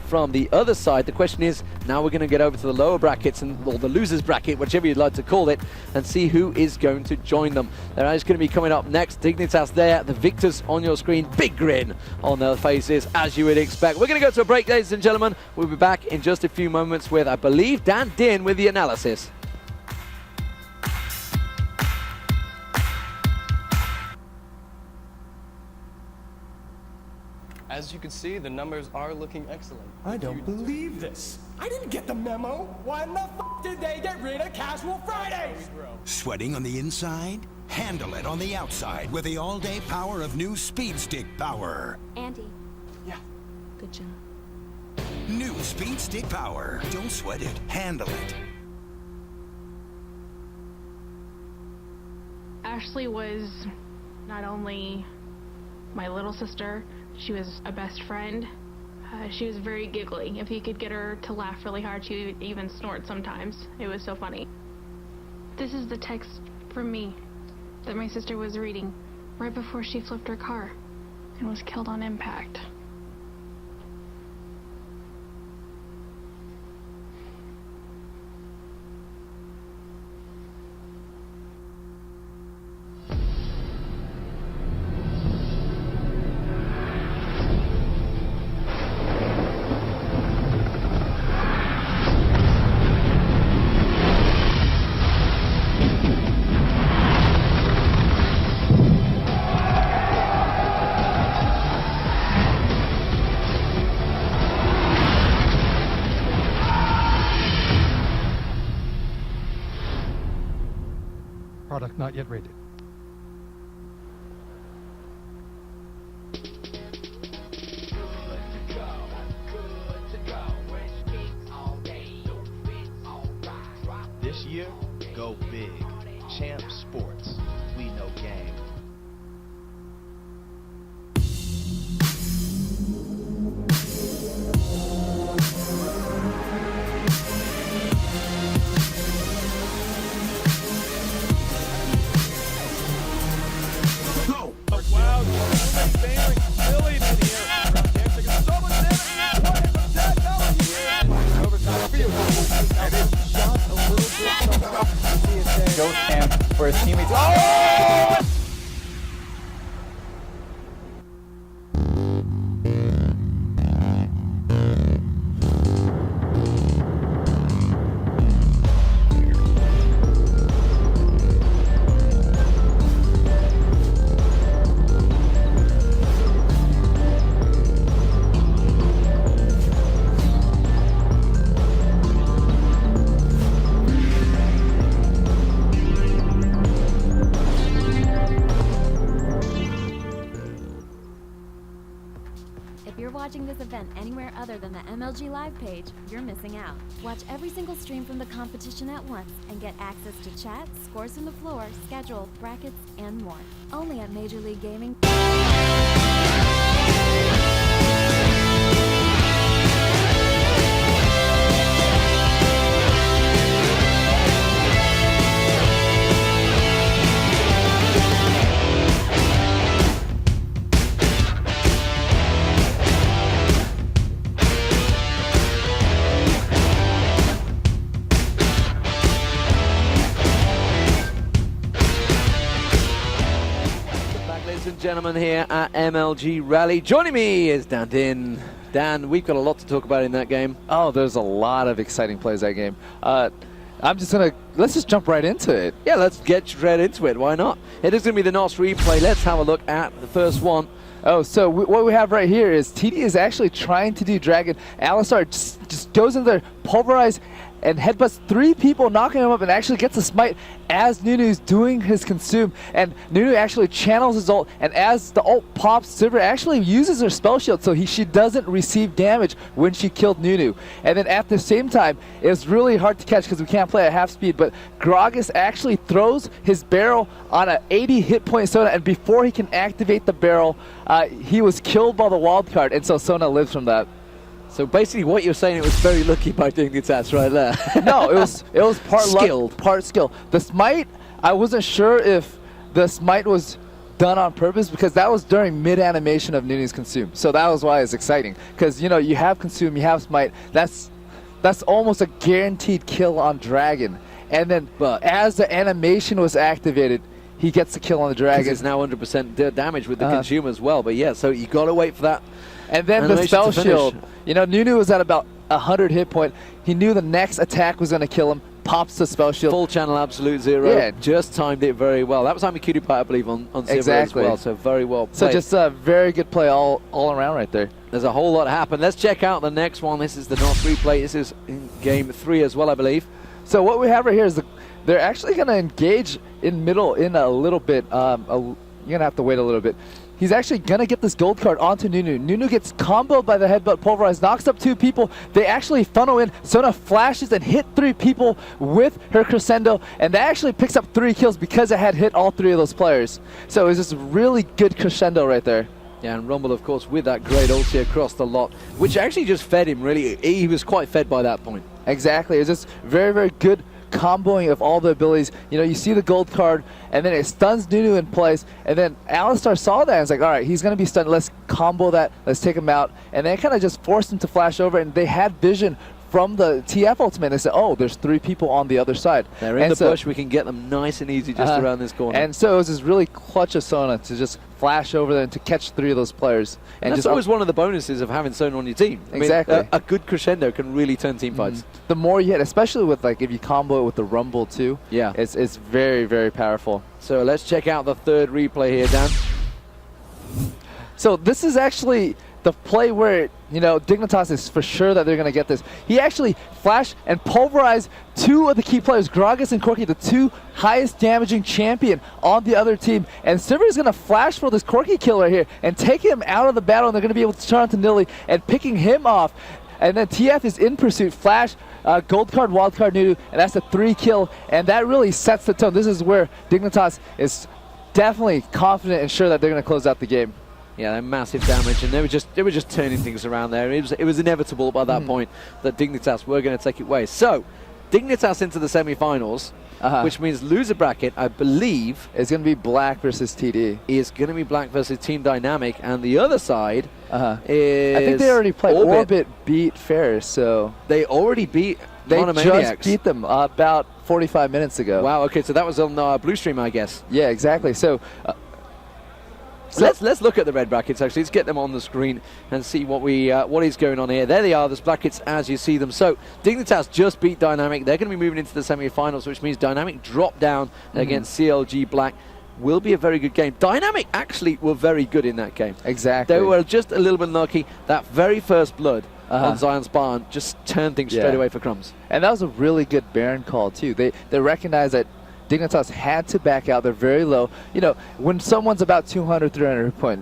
From the other side, the question is, now we're going to get over to the lower brackets, or the losers bracket, whichever you'd like to call it, and see who is going to join them. They're actually going to be coming up next. Dignitas there, the victors on your screen, big grin on their faces, as you would expect. We're going to go to a break, ladies and gentlemen. We'll be back in just a few moments with, I believe, Dan Din with the analysis. As you can see, the numbers are looking excellent. I don't believe this. I didn't get the memo. Why in the f did they get rid of Casual Fridays? Sweating on the inside? Handle it on the outside with the all-day power of new Speed Stick Power. Andy. Yeah. Good job. New Speed Stick Power. Don't sweat it. Handle it. Ashley was not only my little sister, she was a best friend. She was very giggly. If you could get her to laugh really hard, she would even snort sometimes. It was so funny. This is the text from me that my sister was reading right before she flipped her car and was killed on impact. Product not yet rated. This year, go big. Champ Sports. We know game. Go Champ for his teammates. Oh! If you're watching this event anywhere other than the MLG Live page, you're missing out. Watch every single stream from the competition at once and get access to chat, scores from the floor, schedule, brackets, and more. Only at Major League Gaming. Gentlemen here at MLG Raleigh. Joining me is Dan Din. Dan, we've got a lot to talk about in that game. Oh, there's a lot of exciting plays that game. Let's just jump right into it. Yeah, let's get right into it. Why not? It is going to be the NOS replay. Let's have a look at the first one. Oh, so what we have right here is TD is actually trying to do Dragon. Alistar just goes in there, pulverize, and headbutts 3 people, knocking him up, and actually gets a smite as Nunu's doing his consume. And Nunu actually channels his ult, and as the ult pops, Sivir actually uses her spell shield so she doesn't receive damage when she killed Nunu. And then at the same time, it's really hard to catch because we can't play at half speed, but Gragas actually throws his barrel on an 80 hit point Sona, and before he can activate the barrel, he was killed by the wild card, and so Sona lives from that. So basically what you're saying, it was very lucky by Dignitas right there. No, it was part skilled. luck, part skill. The smite, I wasn't sure if the smite was done on purpose because that was during mid-animation of Nunu's consume. So that was why it's exciting. Because, you know, you have consume, you have smite. That's almost a guaranteed kill on Dragon. And then as the animation was activated, he gets the kill on the Dragon. It's now 100% damage with the consume as well. But yeah, so you got to wait for that. And then the spell shield. You know, Nunu was at about 100 hit point. He knew the next attack was going to kill him. Pops the spell shield. Full channel absolute zero. Yeah. Just timed it very well. That was on Cutie Pie, I believe, on Sivir as well. So very well played. So just a very good play all around right there. There's a whole lot happened. Let's check out the next one. This is the NOS replay. This is in game 3 as well, I believe. So what we have right here is they're actually going to engage in middle in a little bit. You're going to have to wait a little bit. He's actually going to get this gold card onto Nunu. Nunu gets comboed by the headbutt pulverize, knocks up 2 people. They actually funnel in. Sona flashes and hit 3 people with her crescendo, and that actually picks up 3 kills because it had hit all 3 of those players. So it was just really good crescendo right there. Yeah, and Rumble, of course, with that great ulti across the lot, which actually just fed him, really. He was quite fed by that point. Exactly. It was just very, very good comboing of all the abilities. You know, you see the gold card, and then it stuns Nunu in place, and then Alistar saw that and was like, all right, he's going to be stunned. Let's combo that. Let's take him out. And they kind of just forced him to flash over, and they had vision from the TF ultimate. They said, oh, there's 3 people on the other side. They're in the bush. We can get them nice and easy just around this corner. And so it was just really clutch of Sona to just flash over there and to catch 3 of those players. And that's always one of the bonuses of having Sona on your team. Exactly. I mean, a good crescendo can really turn team fights. The more you hit, especially with like if you combo it with the Rumble too, yeah, it's very, very powerful. So let's check out the 3rd replay here, Dan. So this is actually the play where you know, Dignitas is for sure that they're going to get this. He actually flashed and pulverized 2 of the key players, Gragas and Corki, the 2 highest damaging champion on the other team. And Sivir is going to flash for this Corki kill right here and take him out of the battle, and they're going to be able to turn on to Nilly and picking him off. And then TF is in pursuit. Flash, gold card, wild card, Nudu, and that's a 3 kill. And that really sets the tone. This is where Dignitas is definitely confident and sure that they're going to close out the game. Yeah, they're massive damage, and they were just turning things around there. It was inevitable by that point that Dignitas were going to take it away. So, Dignitas into the semi-finals, which means loser bracket, I believe, is going to be Black versus TD. Is going to be Black versus Team Dynamic, and the other side is I think they already played. Orbit beat Ferris, so they already beat. They just beat them about 45 minutes ago. Wow. Okay, so that was on Blue Stream, I guess. Yeah, exactly. So. Let's look at the red brackets. Actually, let's get them on the screen and see what is going on here. There they are, the brackets as you see them. So Dignitas just beat Dynamic. They're going to be moving into the semi-finals, which means Dynamic drop down against CLG Black. Will be a very good game. Dynamic actually were very good in that game. Exactly. They were just a little bit lucky. That very first blood on Zion Spartan just turned things straight away for Crumbs. And that was a really good Baron call too. They recognized that Dignitas had to back out. They're very low. You know, when someone's about 200, 300 point,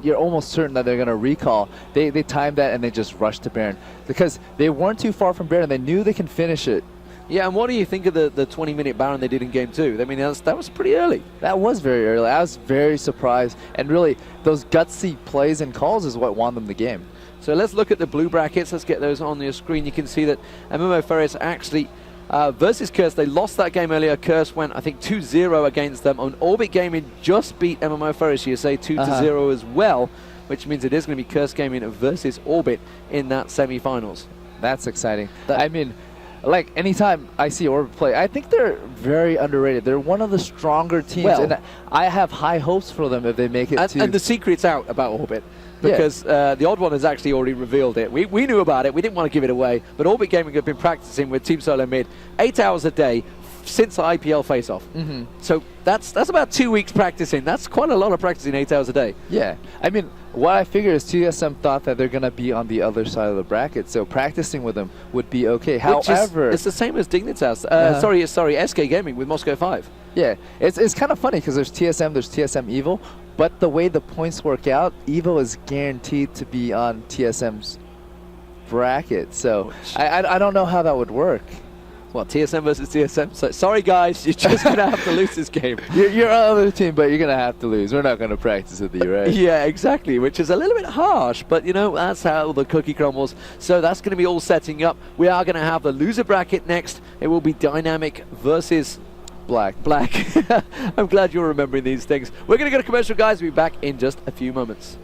you're almost certain that they're going to recall. They timed that and they just rushed to Baron because they weren't too far from Baron. They knew they can finish it. Yeah, and what do you think of the 20-minute Baron they did in Game 2? I mean, that was pretty early. That was very early. I was very surprised. And really, those gutsy plays and calls is what won them the game. So let's look at the blue brackets. Let's get those on your screen. You can see that MMO Ferris actually versus Curse, they lost that game earlier. Curse went, I think, 2-0 against them. On Orbit Gaming just beat MMO Ferris, you say 2-0 as well, which means it is going to be Curse Gaming versus Orbit in that semi-finals. That's exciting. I mean, like, anytime I see Orbit play, I think they're very underrated. They're one of the stronger teams, and I have high hopes for them if they make it to... And the secret's out about Orbit. Because the Odd One has actually already revealed it. We knew about it. We didn't want to give it away. But Orbit Gaming have been practicing with Team Solo Mid 8 hours a day since the IPL face-off. So that's about 2 weeks practicing. That's quite a lot of practicing 8 hours a day. Yeah. I mean, what I figure is TSM thought that they're going to be on the other side of the bracket. So practicing with them would be okay. However... It's the same as Dignitas. Sorry, SK Gaming with Moscow 5. Yeah. It's kind of funny because there's TSM Evo. But the way the points work out, Evo is guaranteed to be on TSM's bracket. So I don't know how that would work. Well, TSM versus TSM. So, sorry, guys, you're just going to have to lose this game. You're on the other team, but you're going to have to lose. We're not going to practice with you, right? Yeah, exactly, which is a little bit harsh. But, you know, that's how the cookie crumbles. So that's going to be all setting up. We are going to have the loser bracket next. It will be Dynamic versus... Black. I'm glad you're remembering these things. We're going to go to commercial, guys. We'll be back in just a few moments.